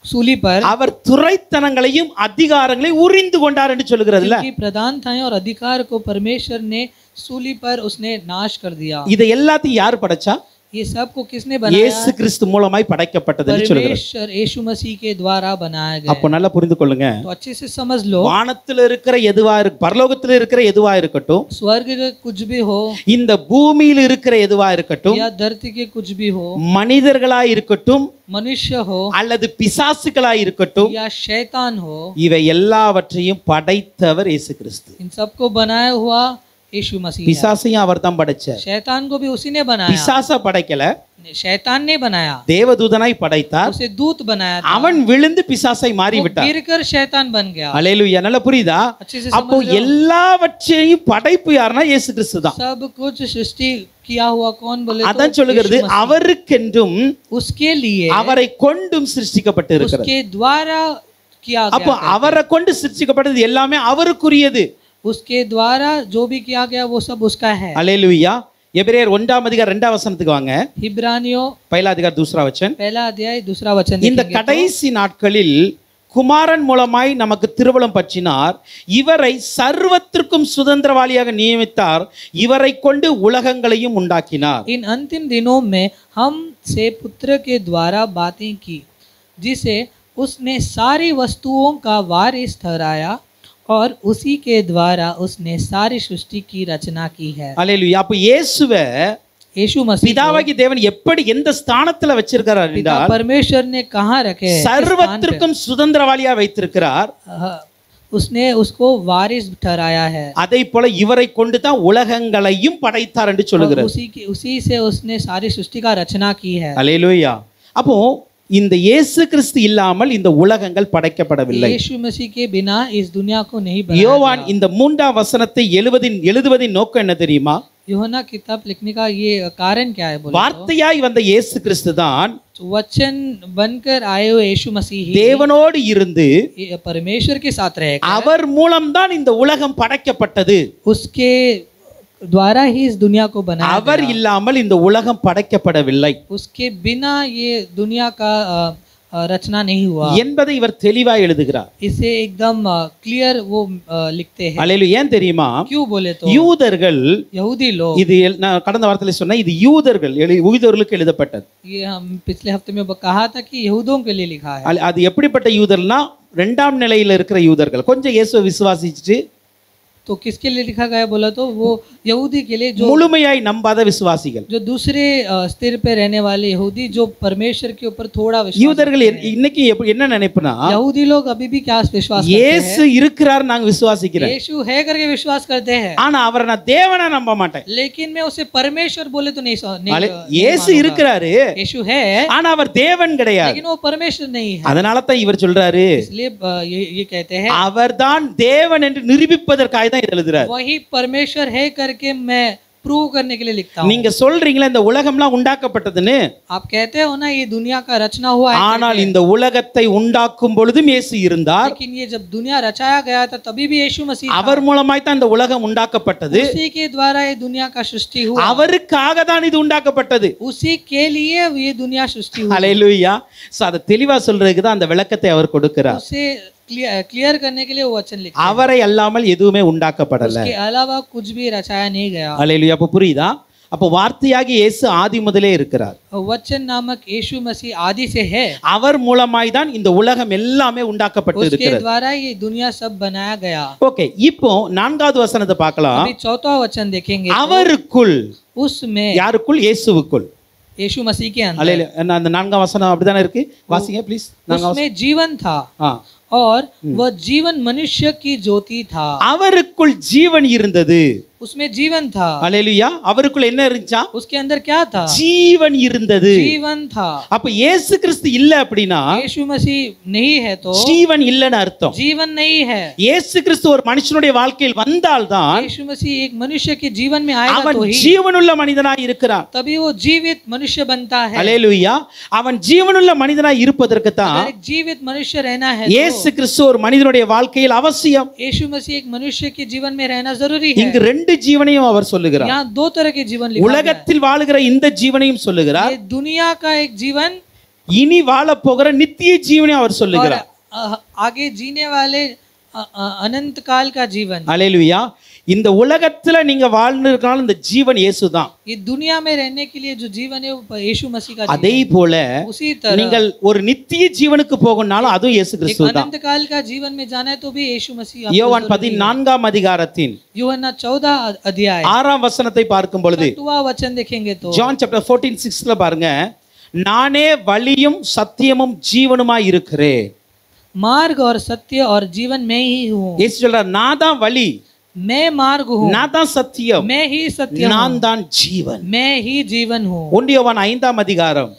सूली पर அவர் துரைத்தனங்களையும் அதிகாரங்களையும் உரிந்து கொண்டார் என்று சொல்லுகிறதுல, क्योंकि प्रधानताएं और अधिकार को परमेश्वर ने सूली पर उसने नाश कर दिया। இதை எல்லாத்தையும் யார் படைச்சா? ये सब को किसने बनाया? இயேசு கிறிஸ்து மூலமாய் படைக்கப்பட்டது என்று சொல்லுகிறது. परमेश्वर यीशु मसीह के द्वारा बनाया गया। அப்போ நல்லா புரிந்து கொள்ளுங்க. तो अच्छे से समझ लो, வானத்தில் இருக்கிற எதுவா பரலோகத்தில் இருக்கிற எதுவா இருக்கட்டும், स्वर्ग के कुछ भी हो இந்த பூமியில் இருக்கிற எதுவா இருக்கட்டும், या धरती के कुछ भी हो, மனிதர்களாய் இருக்கட்டும் मनुष्य हो அல்லது பிசாசுகளாய் இருக்கட்டும், या शैतान हो, இவை எல்லாவற்றையும் படைத்தவர் இயேசு கிறிஸ்து. इन सबको बनाया हुआ यीशु मसीह है। பிசாசையும் அவர் தான் படைச்சார். शैतान को भी उसी ने बनाया। பிசாச படைக்கல, शैतान ने बनाया, தேவதூதனாய் படைத்தார். उसे दूत बनाया था। அவன் விழுந்து பிசாசை மாறி वो விட்டார். गिरकर शैतान बन गया। அல்லேலூயா. நல்லா புரியுதா? अच्छे से அப்போ समझ लो। எல்லாவற்றையும் படைப்பு யாருன்னா இயேசு கிறிஸ்து தான். सब कुछ सृष्टि किया हुआ कौन बोले அதான் तो சொல்லுகிறது, यीशु मसीह। அவருக்கென்றும் उसके लिए அவரை கொண்டும் சிருஷ்டிக்கப்பட்டு இருக்கிறது. उसके द्वारा किया அப்போ गया। அவரை கொண்டு சிருஷ்டிக்கப்பட்டது எல்லாமே அவருக்குரியது. उसके द्वारा जो भी किया गया वो सब उसका है। அல்லேலூயா. எபிரேயர் 1:2 வாங்க. हिब्रानियों 1:2 पहला अध्याय दूसरा वचन இந்த देखेंगे तो, கடைசி நாட்களில் குமாரன் மூலமாய் நமக்கு திருவலம் பற்றினார், இவரை சர்வத்திற்கும் சுதந்திரவாளியாக நியமித்தார், இவரை கொண்டு உலகங்களையும் உண்டாக்கினார். इन अंतिम दिनों में हम से पुत्र के द्वारा बातें की, जिसे उसने सारी वस्तुओं का वारिस ठहराया और उसी के द्वारा उसने सारी सृष्टि की रचना की है। அல்லேலூயா. அப்ப இயேசுவை यीशु मसीह को பிதாவாகிய தேவன் எப்படி எந்த ஸ்தானத்துல வச்சிருக்கிறார் पिता என்றால், परमेश्वर ने कहाँ रखे हैं? किस स्थान पे? சர்வத்திற்கும் சுதந்திரவாளியா வைத்திருக்கிறார். उसने उसको वारिस ठहराया है। அதை போல இவரை கொண்டு தான் உலகங்களையும் படைத்தார் என்று और சொல்லுகிறார். उसी से उसने सारी सृष्टि का रचना की है। அல்லேலூயா. அப்போ இந்த இயேசு கிறிஸ்து இல்லாமல் இந்த உலகங்கள் படைக்கப்படவில்லை. यीशु मसीह के बिना इस दुनिया को नहीं बनाया யோவான் गया। இந்த 3ஆம் வசனத்தை எழுதுவதின் நோக்கம் என்ன தெரியுமா? यूहन्ना किताब लिखने का ये कारण क्या है बोले வார்த்தையாய் வந்த இயேசு கிறிஸ்து தான் तो वचन बनकर आए हुए यीशु मसीह ही தேவனோடு இருந்து परमेश्वर के साथ रहेगा। அவர் மூலம்தான் இந்த உலகம் படைக்கப்பட்டது. उसके द्वारा ही इस दुनिया को बनाया அவர் गया। இல்லாமல் இந்த உலகம் படைக்கப்படவில்லை उसके बिना ये दुनिया का रचना नहीं हुआ என்பதை இவர் தெளிவாய் எழுதுகிறார். इसे एकदम क्लियर वो लिखते हैं। அல்லேலூயா. ஏன் தெரியுமா? क्यों बोले तो யூதர்கள், यहूदी लोग, இது நான் கடந்த வாரத்தில் சொன்ன, இது யூதர்களுக்கு எழுதப்பட்டது. ये हम पिछले हफ्ते में कहा था कि यहूदियों के लिए लिखा है। அது எப்படிப்பட்ட யூதர்னா 2ஆம் நிலையில இருக்கிற யூதர்கள், கொஞ்சம் இயேசுவை விசுவாசிச்சுட்டு तो किसके लिए लिखा गया बोला तो वो यहूदी के लिए जो முழுமையாய் நம்பாத விசுவாசிகள். जो दूसरे स्थिर पे रहने वाले यहूदी जो परमेश्वर के ऊपर थोड़ा विश्वास யூதர்கள் இன்னைக்கு என்ன நினைப்புனா, यहूदी लोग अभी भी क्या विश्वास करते இயேசு இருக்கிறார் நாங்க விசுவாசிக்கிறேன், हैं यीशु है करके विश्वास करते हैं, ஆனா அவரை நான் தேவனா நம்ப மாட்டேன். लेकिन मैं उसे परमेश्वर बोले तो नहीं இயேசு இருக்கிறாரு, यीशु है ஆனா அவர் தேவன் கிடையாது. लेकिन वो परमेश्वर नहीं है. அதனால தான் இவர் சொல்றாரு, इसलिए ये कहते हैं அவர்தான் தேவன் என்று நிரூபிப்பதற்காக தான் இது எழுதுறாரு. वही परमेश्वर है करके मैं प्रूव करने के लिए लिखता हूँ. நீங்க சொல்றீங்களா இந்த உலகம்லாம் உண்டாக்கப்பட்டதுன்னு, आप कहते हो ना ये दुनिया का रचना हुआ है, ஆனால் இந்த உலகத்தை உண்டாக்கும் பொழுதும் இயேசு இருந்தார். लेकिन ये जब दुनिया रचाया गया था तभी भी यीशु मसीह था. அவர் மூலமாய் தான் இந்த உலகம் உண்டாக்கப்பட்டது. उसी के द्वारा ये दुनिया का सृष्टि हुआ. அவருக்காக தான் இது உண்டாக்கப்பட்டது. उसी के लिए ये दुनिया सृष्टि हुई. ஹல்லேலூயா. சோ அத தெளிவா சொல்றதுக்கு தான் அந்த விளக்கத்தை அவர் கொடுக்கிறார். उसे क्लियर करने के लिए वो वचन लिखा. அவரை அல்லாமல் எதுவுமே உண்டாக்கப்படல. उसके अलावा कुछ भी रचाया नहीं गया. ஹல்லேலூயா. அப்ப புரியுதா? அப்ப வார்த்தையாகி இயேசு ஆதி முதலே இருக்கிறார். वचन नामक यीशु मसीह आदि से है. அவர் மூலமாய் தான் இந்த உலகம் எல்லாமே உண்டாக்கப்பட்டு उसके இருக்கிறது. द्वारा ये दुनिया सब बनाया गया. ஓகே, இப்போ 4வது வசனத்தை பார்க்கலாம். अभी चौथा वचन देखेंगे. அவருக்குள், उसमें யாருக்குள்? இயேசுவுக்குள். यीशु मसीह के अंदर. ஹல்லேலூயா. அந்த 4ஆம் வசனம் அப்படிதானே இருக்கு, வாசிங்க ப்ளீஸ். उसमें जीवन था और वह जीवन मनुष्य की ज्योति था. அவருக்குள் ஜீவன் இருந்தது. उसमें जीवन था. ஹல்லேலூயா. அவருக்குள்ள என்ன இருந்துச்சா? उसके अंदर क्या था? ஜீவன் இருந்தது. जीवन था. அப்ப இயேசு கிறிஸ்து இல்ல அப்படினா यीशु मसीह नहीं है तो ஜீவன் இல்லன்னு அர்த்தம். जीवन नहीं है. இயேசு கிறிஸ்து ஒரு மனுஷனுடைய வாழ்க்கையில் வந்தால்தான் यीशु मसीह एक मनुष्य के जीवन में आएगा அவன் तो ही ஜீவனுள்ள மனிதனாய் இருக்கிறான். तभी वो जीवित मनुष्य बनता है. ஹல்லேலூயா. அவன் ஜீவனுள்ள மனிதனாய் இருப்பதற்கு தான் अगर एक जीवित मनुष्य रहना है இயேசு கிறிஸ்து ஒரு மனிதனுடைய வாழ்க்கையில் அவசியம். यीशु मसीह एक मनुष्य के जीवन में रहना जरूरी है. இங்கு ரெண்டு ஜீவனையும் அவர் சொல்லுகிறார். यहाँ दो तरह के जीवन लिखा गया है. உலகத்தில் வாழுகிற இந்த ஜீவனையும் சொல்லுகிறார், ये दुनिया का एक जीवन இனி வாழ போகிற நித்திய ஜீவனையும் அவர் சொல்லுகிறார். आगे जीने वाले अनंत काल का जीवन. ஹல்லேலூயா. இந்த உலகத்துல நீங்க வாழ்ந்திருக்கனால இந்த ஜீவன் இயேசுதான். ये दुनिया में रहने के लिए जो जीवन है वो यीशु मसीह का அதே जीवन. போல उसी तरह நீங்கள் ஒரு நித்திய ஜீவனுக்கு போகணும்னாலும் அதுவும் இயேசு एक கிறிஸ்து தான். अनंत काल का जीवन में जाना है तो भी यीशु मसीह आपको யோவான் जरूरी है. 14ஆம் அதிகாரத்தின் यूहन्ना 14 अध्याय 6ஆம் வசனத்தை பார்க்கும் பொழுது, 6वां वचन देखेंगे तो ஜான் சாப்டர் 14:6ல பாருங்க, நானே வழியும் சத்தியமும் ஜீவனுமாய் இருக்கிறேன். मार्ग और सत्य और जीवन मैं ही हूँ. இயேசு சொல்றார், நான் தான் வழி, मैं मार्ग हूँ, நான் தான் சத்தியம், मैं ही सत्य நான் हूँ, தான் ஜீவன். मैं ही जीवन हूँ. 1 யோவான் 5ஆம் அதிகாரம்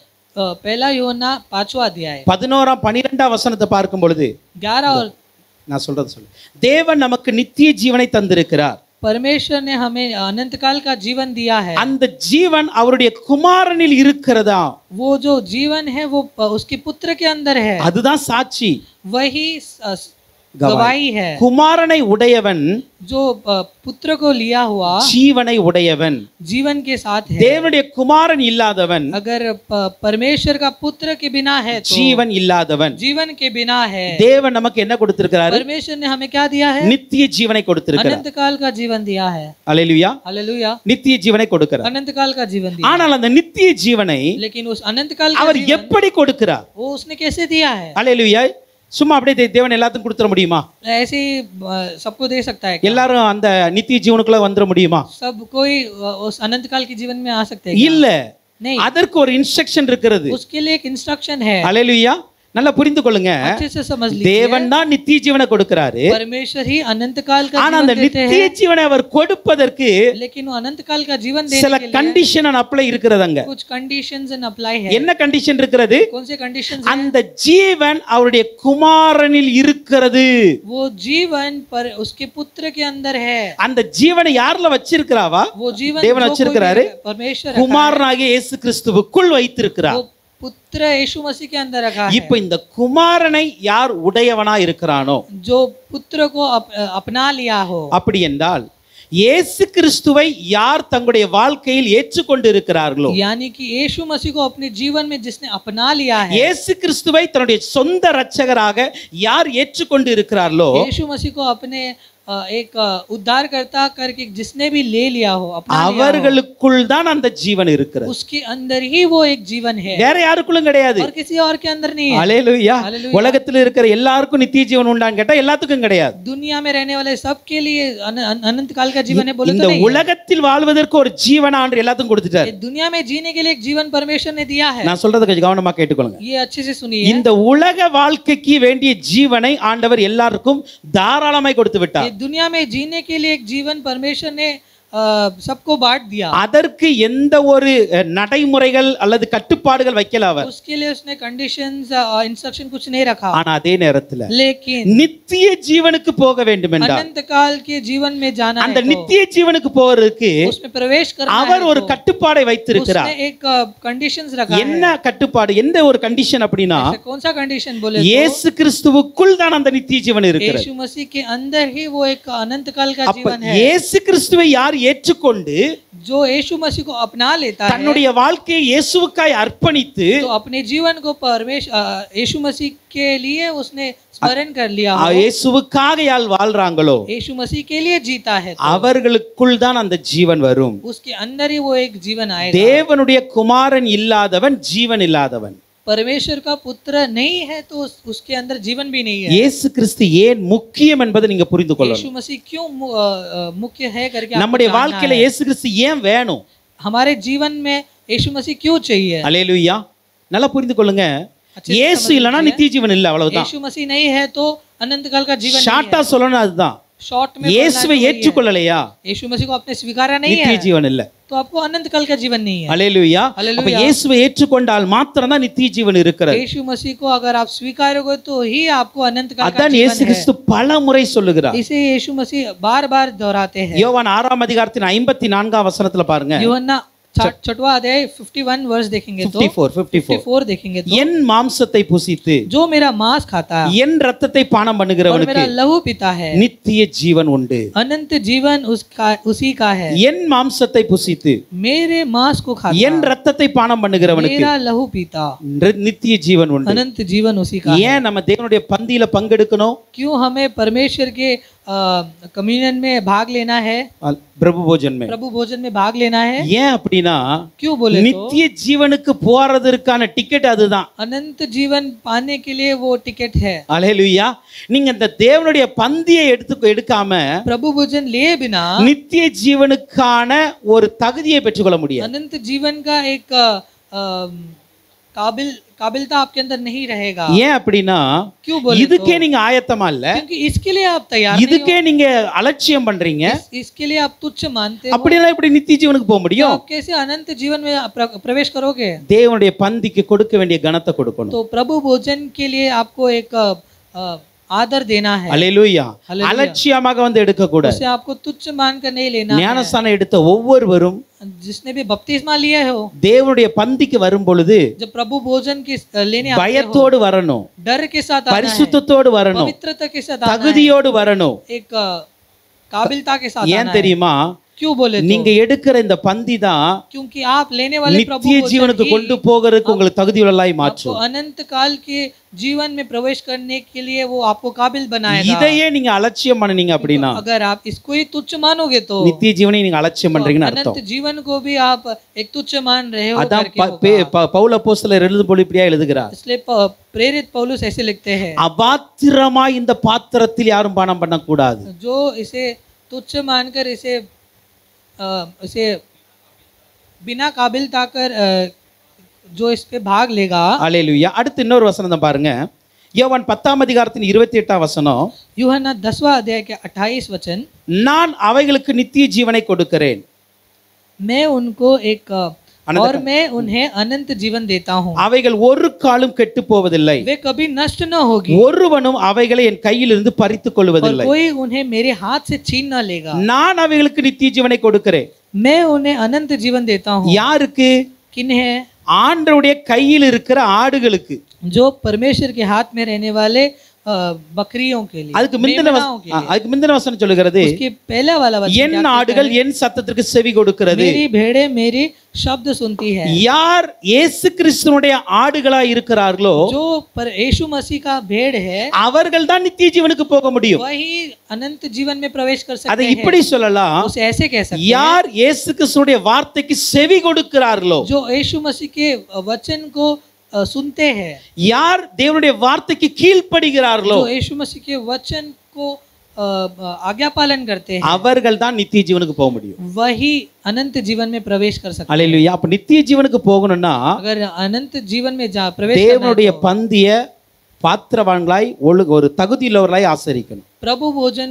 पहला यूहन्ना 5वां अध्याय 11ஆம் 12ஆம் வசனத்தை பார்க்கும் பொழுது, 11 और நான் சொல்றது சொல்லு, தேவன் நமக்கு நித்திய ஜீவனை தந்திருக்கிறார். परमेश्वर ने हमें अनंत काल का जीवन दिया है. அந்த ஜீவன் அவருடைய குமாரனில் இருக்கிறதா, वो जो जीवन है वो उसके पुत्र के अंदर है. அதுதான் சாட்சி, वही गवाही है. குமாரனை உடையவன் जो पुत्र को लिया हुआ ஜீவனை உடையவன். जीवन के साथ है. தேவனுடைய குமாரன் இல்லாதவன் अगर परमेश्वर का पुत्र के बिना है तो ஜீவன் இல்லாதவன். जीवन के बिना है. தேவன் நமக்கு என்ன கொடுத்திருக்கிறார்? परमेश्वर ने हमें क्या दिया है? நித்திய ஜீவனை கொடுத்திருக்கிறார். अनंत काल का जीवन दिया है. அல்லேலூயா. हालेलुया. நித்திய ஜீவனை கொடுக்கிறார். अनंत काल का जीवन दिया. ஆனால் அந்த நித்திய ஜீவனை लेकिन उस अनंत काल का அவர் जीवन எப்படி கொடுக்கிறார்? वो उसने कैसे दिया है? அல்லேலூயா. சும்மா அப்படியே தேவன் எல்லாத்துக்கும் கொடுத்துட முடியுமா? ऐसे ही सबको दे सकता है क्या? எல்லாரும் அந்த நித்திய ஜீவனுக்குள்ள வந்துட முடியுமா? सब कोई उस अनंत काल के जीवन में आ सकते हैं? இல்ல. नहीं. அதற்கு ஒரு இன்ஸ்ட்ரக்ஷன் இருக்கிறது. उसके लिए एक इंस्ट्रक्शन है. அல்லேலூயா. நல்லா புரிந்து கொள்ளுங்க. अच्छे से समझ लीजिए. தேவன் தான் நித்திய ஜீவனை கொடுக்கிறாரு. परमेश्वर ही अनंत काल का ஆனா அந்த जीवन देते நித்திய हैं. ஜீவனை அவர் கொடுப்பதற்கு लेकिन वो अनंत काल का जीवन देने சில के लिए கண்டிஷன் அப்ளை இருக்கிறதுங்க. कुछ कंडीशंस एंड अप्लाई है. என்ன கண்டிஷன் இருக்கிறது? कौन से कंडीशंस? அந்த ஜீவன் அவருடைய குமாரனில் இருக்கிறது. वो जीवन पर उसके पुत्र के अंदर है. அந்த ஜீவனை யார்ல வச்சிருக்கிறாவா? वो जीवन தேவன் जो வச்சிருக்கிறாரு. कोई परमेश्वर रखा है, குமாரனாகிய இயேசு கிறிஸ்துவுக்குள் வைத்திருக்கிறார். वो पुत्र यीशु मसीह के अंदर रखा है. இப்ப இந்த குமாரனை யார் உடையவனா இருக்கிறானோ, जो पुत्र को अपना लिया हो, அப்படி என்றால் இயேசு கிறிஸ்துவை யார் தங்களுடைய வாழ்க்கையில் ஏற்றுக்கொண்டு இருக்கிறார்களோ, यानी कि यीशु मसीह को अपने जीवन में जिसने अपना लिया है, இயேசு கிறிஸ்துவை தன்னுடைய சொந்த இரட்சகராக யார் ஏற்றுக்கொண்டு இருக்கிறார்களோ, यीशु मसीह को अपने एक उद्धारकर्ता करके जिसने भी ले लिया हो अपना लिया அவர்களுக்குள் தான் அந்த ஜீவன் இருக்கிறது. हो, उसके अंदर ही वो एक जीवन है வேற யாருக்குள்ளும் கிடையாது. और किसी और के अंदर नहीं है. அல்லேலூயா. हालेलुया. உலகத்துல இருக்கிற எல்லாருக்கும் நித்திய ஜீவன் உண்டான்னு கேட்டா எல்லாத்துக்கும் கிடையாது. दुनिया में रहने वाले सबके लिए अनंत काल का जीवन है बोले இந்த तो नहीं है. உலகத்தில் வாழ்வதற்கு ஒரு ஜீவன் ஆண்டு எல்லாத்துக்கும் கொடுத்துட்டார். ये दुनिया में जीने के लिए एक जीवन परमेश्वर ने दिया है. நான் சொல்றத கொஞ்சம் கவனமா கேட்டுக்கொள்ளுங்க. ये अच्छे से सुनिए. இந்த உலக வாழ்க்கைக்கு வேண்டிய ஜீவனை ஆண்டவர் எல்லாருக்கும் தாராளமாய் கொடுத்து விட்டார். ये दुनिया में जीने के लिए एक जीवन परमेश्वर ने सबको बांट दिया. அதற்கு எந்த ஒரு நடைமுறைகள் அல்லது கட்டுப்பாடுகள் வைக்கல அவர். उसके लिए उसने कंडीशंस इंस्ट्रक्शन कुछ नहीं रखा. ஆனா அதே நேரத்துல लेकिन நித்திய ஜீவனுக்கு போக வேண்டும் என்றார். अनंत काल के जीवन में जाना है அந்த तो நித்திய ஜீவனுக்கு போறதுக்கு उसमें प्रवेश करना அவர் है ஒரு तो கட்டுப்பாடை வைத்திருக்கிறார். उसने एक कंडीशंस रखा है. என்ன கட்டுப்பாடு, எந்த ஒரு கண்டிஷன் அப்படின்னா ऐसा कौन सा कंडीशन बोले तो இயேசு கிறிஸ்துவுக்குள் தான் அந்த நித்திய ஜீவன் இருக்கிறது. यीशु मसीह के अंदर ही वो एक अनंत काल का அப்ப जीवन है. இயேசு கிறிஸ்துவை யார் ஏற்றுக்கொண்டு जो यीशु मसीह को अपना लेता है தன்னுடைய வாழ்க்கையை இயேசுவுக்காய் அர்ப்பணித்து तो अपने जीवन को यीशु मसीह के लिए उसने स्मरण कर लिया हो, இயேசுவுக்காக யார் வாழ்றாங்களோ यीशु मसीह के लिए जीता है तो அவர்களுக்குள் தான் அந்த ஜீவன் வரும். उसके अंदर ही वो एक जीवन आएगा. தேவனுடைய குமாரன் இல்லாதவன் ஜீவன் இல்லாதவன். परमेश्वर का पुत्र नहीं है तो उसके अंदर जीवन भी नहीं है. இயேசு கிறிஸ்து ஏன் முக்கியம் என்பதை நீங்க புரிந்து கொள்ளணும். यीशु मसीह क्यों मुख्य है करके आपको நம்முடைய जानना வாழ்க்கையில है. இயேசு கிறிஸ்து ஏன் வேணும்? हमारे जीवन में यीशु मसीह क्यों चाहिए? அல்லேலூயா. நல்லா புரிந்து கொள்ளுங்க. இயேசு இல்லனா நித்திய ஜீவன் இல்ல, அவ்வளவுதான். यीशु मसीह नहीं है तो अनंत काल का जीवन नहीं ஷார்ட்டா சொல்லணும் அதுதான். है. शॉर्ट में இயேசுவை ஏற்றுக்கொள்ளலையா यीशु मसीह को आपने स्वीकारा नहीं நித்திய है ஜீவன் இல்ல. तो आपको अनंत काल का जीवन नहीं है. அல்லேலூயா. அல்லேலூயா. அப்ப இயேசுவை ஏற்றுக்கொண்டால் மாத்திரம் தான் நித்திய ஜீவன் இருக்கிறது. यीशु मसीह को अगर आप स्वीकारोगे तो ही आपको अनंत काल का அதான் இயேசு जीवन है. கிறிஸ்து பல முறை சொல்லுகிறார். इसे यीशु मसीह बार बार दोहराते हैं. யோவான் 6 அதிகாரத்தின் 54 வசனத்துல பாருங்க. यूहन्ना 6वां अध्याय 51 वर्ष देखेंगे तो 54 देखेंगे तो என் மாம்சத்தை புசித்து जो मेरा मांस खाता है என் ரத்தத்தை பானம் और பண்ணுகிறவனுக்கு मेरा लहू पीता है நித்திய ஜீவன் உண்டு. अनंत जीवन उसी का है. என் மாம்சத்தை புசித்து मेरे मांस को खाता என் ரத்தத்தை பானம் பண்ணுகிறவனுக்கு मेरा लहू पीता நித்திய ஜீவன் உண்டு. अनंत जीवन उसी का है. ஏன் நம்ம தேவனுடைய பந்தியில பங்கெடுக்கணும்? क्यों हमें परमेश्वर के कम्युनियन में भाग लेना है, பிரபு போஜன் में प्रभु भोजन में भाग लेना है? ஏன் அப்படின்னா क्यों बोले तो நித்திய ஜீவனுக்கு போறதற்கான டிக்கெட் அதுதான். अनंत जीवन पाने के लिए वो टिकट है. அல்லேலூயா. நீங்க இந்த தேவனுடைய பந்தியை எடுக்காம प्रभु भोजन लिए बिना நித்திய ஜீவனுக்கான ஒரு தகுதியை பெற்றுக்கொள்ள முடியாது. अनंत जीवन का एक काबिलता आपके अंदर नहीं रहेगा. ஏன் அப்படின்னா क्यों बोले இதுக்கே நீங்க ஆயத்தமா இல்ல, क्योंकि इसके लिए आप तैयार नहीं இதுக்கே நீங்க அலட்சியம் பண்றீங்க. हो. इसके लिए आप तुच्छ मानते हो. அப்படின்னா இப்படி நித்திய ஜீவனுக்கு போக तो முடியும்? आप कैसे अनंत जीवन में प्रवेश करोगे? தேவனுடைய பந்திக்கு கொடுக்க வேண்டிய கனத்தை கொடுக்கணும். तो प्रभु भोजन के लिए आपको एक आदर देना है. அல்லேலூயா. அல்லேலூயா. அலட்சியமாக வந்து எடுக்க கூடாது. उसे आपको तुच्छ मानकर नहीं लेना है. ஞானஸ்தானம் எடுத்த ஒவ்வொருவரும் जिसने भी बपतिस्मा लिए हो, தேவனுடைய பந்திக்கு வரும் பொழுது जब प्रभु भोजन की लेने आते हो, பயத்தோடு வரணும், डर के साथ आना है, பரிசுத்தத்தோடு வரணும், पवित्रता के साथ आना है, தகுதியோடு வரணும். एक काबिलता के साथ ஏன் आना है. தெரியுமா? क्यों बोले तो நீங்க எடுக்கிற இந்த பந்தி தான் क्योंकि आप लेने वाले प्रभु நித்திய भोजन ஜீவனுக்கு ही கொண்டு போகிறதுக்கு உங்களுக்கு தகுதியுள்ளதாய் आपको மாற்றும். अनंत काल के जीवन में प्रवेश करने के लिए वो आपको काबिल बनाएगा. இதையே நீங்க அலட்சியம் பண்ணீங்க அப்படின்னா अगर आप इसको ही तुच्छ मानोगे तो நித்திய ஜீவனை நீங்க அலட்சியம் பண்றீங்கன்னு अनंत அர்த்தம். जीवन को भी आप एक तुच्छ मान रहे हो அதான் करके होगा. பவுல் அப்போஸ்தலர் எழுதும் போது இப்படியா எழுதுகிறார். इसलिए प्रेरित पौलुस ऐसे लिखते हैं, அபாத்திரமாய் இந்த பாத்திரத்தில் யாரும் பானம் பண்ணக்கூடாது. जो इसे तुच्छ मानकर इसे बिना काबिल ताकर जो इस पे भाग लेगा. அல்லேலூயா. அடுத்து இன்னொரு வசனம் பாருங்க. யோவான் 10 அதிகாரத்தின் 28 வசனம். यूहन्ना 10वां अध्याय के 28 वचन, நான் அவைகளுக்கு நித்திய ஜீவனை கொடுக்கிறேன். मैं उनको एक और मैं उन्हें अनंत जीवन देता हूँ. அவைகள் ஒரு காலும் கெட்டு போவதில்லை, वे कभी नष्ट न होगी ஒருவனும் அவைகளை என் கையிலிருந்து பறித்துக் और கொள்வதில்லை. कोई उन्हें मेरे हाथ से छीन न लेगा. நான் அவைகளுக்கு நித்திய ஜீவனை கொடுக்கிறேன். मैं उन्हें अनंत जीवन देता हूँ. யாருக்கு? किन्हें? ஆண்டவருடைய கையில் இருக்கிற ஆடுகளுக்கு. जो परमेश्वर के हाथ में रहने वाले बकरियों के लिए, அதுக்கு முந்தின मेमनाओं के लिए। அதுக்கு முந்தின வசனம் சொல்லுகிறது, उसके पहला वाला वचन என் क्या ஆடுகள் என் சத்தத்திற்கு செவி கொடுக்கிறது. मेरी भेड़ें मेरी शब्द सुनती है। யார் இயேசு கிறிஸ்துனுடைய ஆடுகளாய் இருக்கிறார்களோ जो पर यीशु मसीह का भेड़ है அவர்கள் தான் நித்திய ஜீவனுக்கு போக முடியும். वही अनंत जीवन में प्रवेश कर அதை सकते हैं। இப்படி சொல்லலாம், उसे ऐसे कह सकते हैं, யார் இயேசு கிறிஸ்துனுடைய வார்த்தைக்கு செவி கொடுக்கிறார்களோ, जो यीशु मसीह के वचन को सुनते हैं, யார் தேவனுடைய வார்த்தைக்கு கீழ்ப்படுகிறார்களோ जो यीशु मसीह के वचन को आज्ञा पालन करते हैं, அவர்கள் தான் நித்திய ஜீவனுக்கு போக முடியும். वही अनंत जीवन में प्रवेश कर सकते हैं। அல்லேலூயா. அப்ப நித்திய ஜீவனுக்கு போகணும்னா अगर अनंत जीवन में प्रवेश करना है தேவனுடைய तो பந்திய பாத்திரவான்களாய் ஒரு தகுதியுள்ளவர்களாய் ஆசரிக்கணும். प्रभु भोजन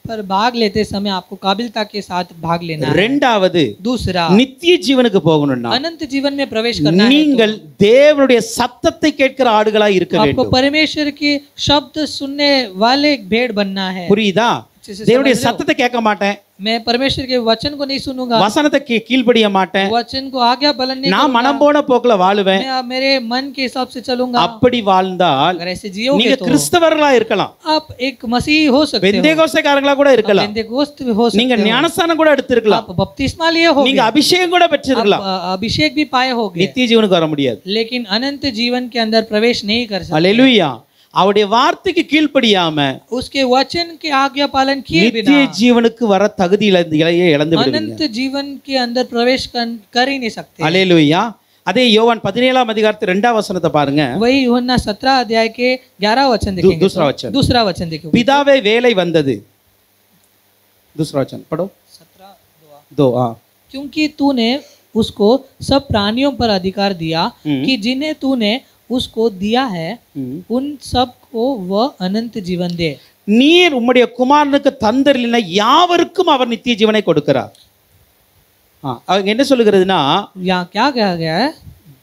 पर भाग लेते समय आपको काबिलता के साथ भाग लेना है। ரெண்டாவது, दूसरा, நித்திய ஜீவனுக்கு போகணும்னா अनंत जीवन में प्रवेश करना है நீங்கள் தேவனுடைய சத்தத்தை கேட்கிற ஆடுகளாய் இருக்க तो आपको வேண்டும். परमेश्वर के शब्द सुनने वाले भेड़ बनना है। புரியுதா? अच्छे से தேவனுடைய समझ रहे हो? சத்தத்தை கேட்க மாட்டேன், मैं परमेश्वर के वचन को नहीं सुनूंगा, வசனத்தை கீழ்ப்படிய மாட்டேன், वचन को आज्ञा पालन नहीं நான் மனம் போன போக்குல வாழுவேன். मैं मेरे मन के हिसाब से चलूंगा। அப்படி வாழ்ந்தால் अगर ऐसे जियोगे நீங்க तो கிறிஸ்தவர்களா இருக்கலாம், आप एक मसीही हो सकते हो, பெந்தேகோஸ்தேக்காரங்களா கூட இருக்கலாம், पेंतेकोस्त भी हो நீங்க सकते हो, ஞானஸ்தானம் கூட எடுத்திருக்கலாம், आप बपतिस्मा लिए होगे, நீங்க அபிஷேகம் கூட பெற்றிருக்கலாம். आप अभिषेक भी पाए होगे, நித்திய ஜீவனுக்கு வர முடியாது. लेकिन अनंत जीवन के अंदर प्रवेश नहीं कर सकते। அல்லேலூயா. அவருடைய வார்த்தைக்கு கீழ்ப்படியாம उसके वचन के आज्ञा पालन किए நித்திய बिना ஜீவனுக்கு வர தகுதி இழந்து விடுவீங்க. अनंत जीवन के अंदर प्रवेश कर ही नहीं सकते। அல்லேலூயா. அதே யோவான் 17ஆம் அதிகாரத்து 2ஆம் வசனத்தை பாருங்க. वही यूहन्ना 17 अध्याय के 11 वचन देखेंगे। दूसरा वचन देखिए। பிதாவே வேலை வந்தது. दूसरा वचन पढ़ो। 17:2 हाँ। क्योंकि तूने उसको सब प्राणियों पर अधिकार दिया कि जिन्हें तूने उसको दिया है उन सब को वह अनंत जीवन दे। நீர் உம்முடைய குமாரனுக்கு தந்தரின யாவருக்கும் அவர் நித்திய ஜீவனை கொடுக்கிறார். அவங்க என்ன சொல்லுகிறதுனா, यहाँ क्या कहा गया है?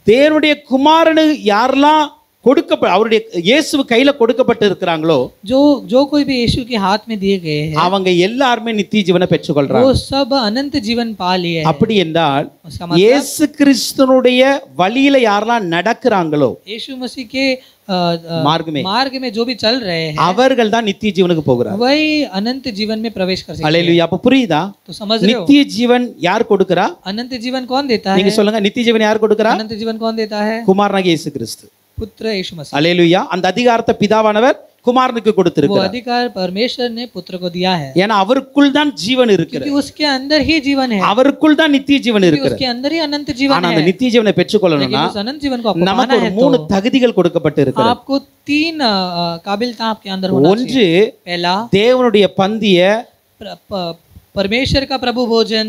தேவனுடைய குமாரனு யாரெல்லாம் அவருடைய இயேசு கையில கொடுக்கப்பட்டு இருக்கிறாங்களோ, जो जो कोई भी यीशु के हाथ में दिए गए हैं, அவங்க எல்லாருமே நித்திய ஜீவனை பெற்றுக்கொள்றாங்க. वो सब अनंत जीवन पा लिए हैं। அப்படி என்றால் இயேசு கிறிஸ்துனுடைய வழியில யாரெல்லாம் நடக்கிறாங்களோ, यीशु मसीह के मार्ग में जो भी चल रहे हैं, அவர்கள் தான் நித்திய ஜீவனுக்கு போகிறார். वही अनंत जीवन में प्रवेश कर सकते हैं। அல்லேலூயா. அப்ப புரியுதா? तो समझ रहे हो? நித்திய ஜீவன் யார் கொடுக்கிறா? अनंत जीवन कौन देता है? நீங்க சொல்லுங்க, நித்திய ஜீவன் யார் கொடுக்கிறா? अनंत जीवन कौन देता है? குமாரனாகிய இயேசு கிறிஸ்து. पुत्र यीशु मसीह। அல்லேலூயா. அந்த அதிகாரத்தை பிதாவானவர் குமாரனுக்கு वो கொடுத்திருக்கிறார். अधिकार परमेश्वर ने पुत्र को दिया है, ஏன்னா அவருக்குள் தான் ஜீவன் இருக்கிறது, क्योंकि उसके अंदर ही जीवन है, அவருக்குள் தான் நித்திய ஜீவன் क्योंकि இருக்கிறது. उसके अंदर ही अनंत जीवन ஆனா है। அந்த நித்திய ஜீவனை लेकिन பெற்றுக்கொள்ளணும்னா उस अनंत जीवन को आपको நமக்கு पाना ஒரு है 3 तो தகுதிகள் கொடுக்கப்பட்டு இருக்கிறது. आपको 3 काबिलता आपके अंदर होना ஒன்று, चाहिए। पहला, தேவனுடைய பந்திய परमेश्वर का प्रभु भोजन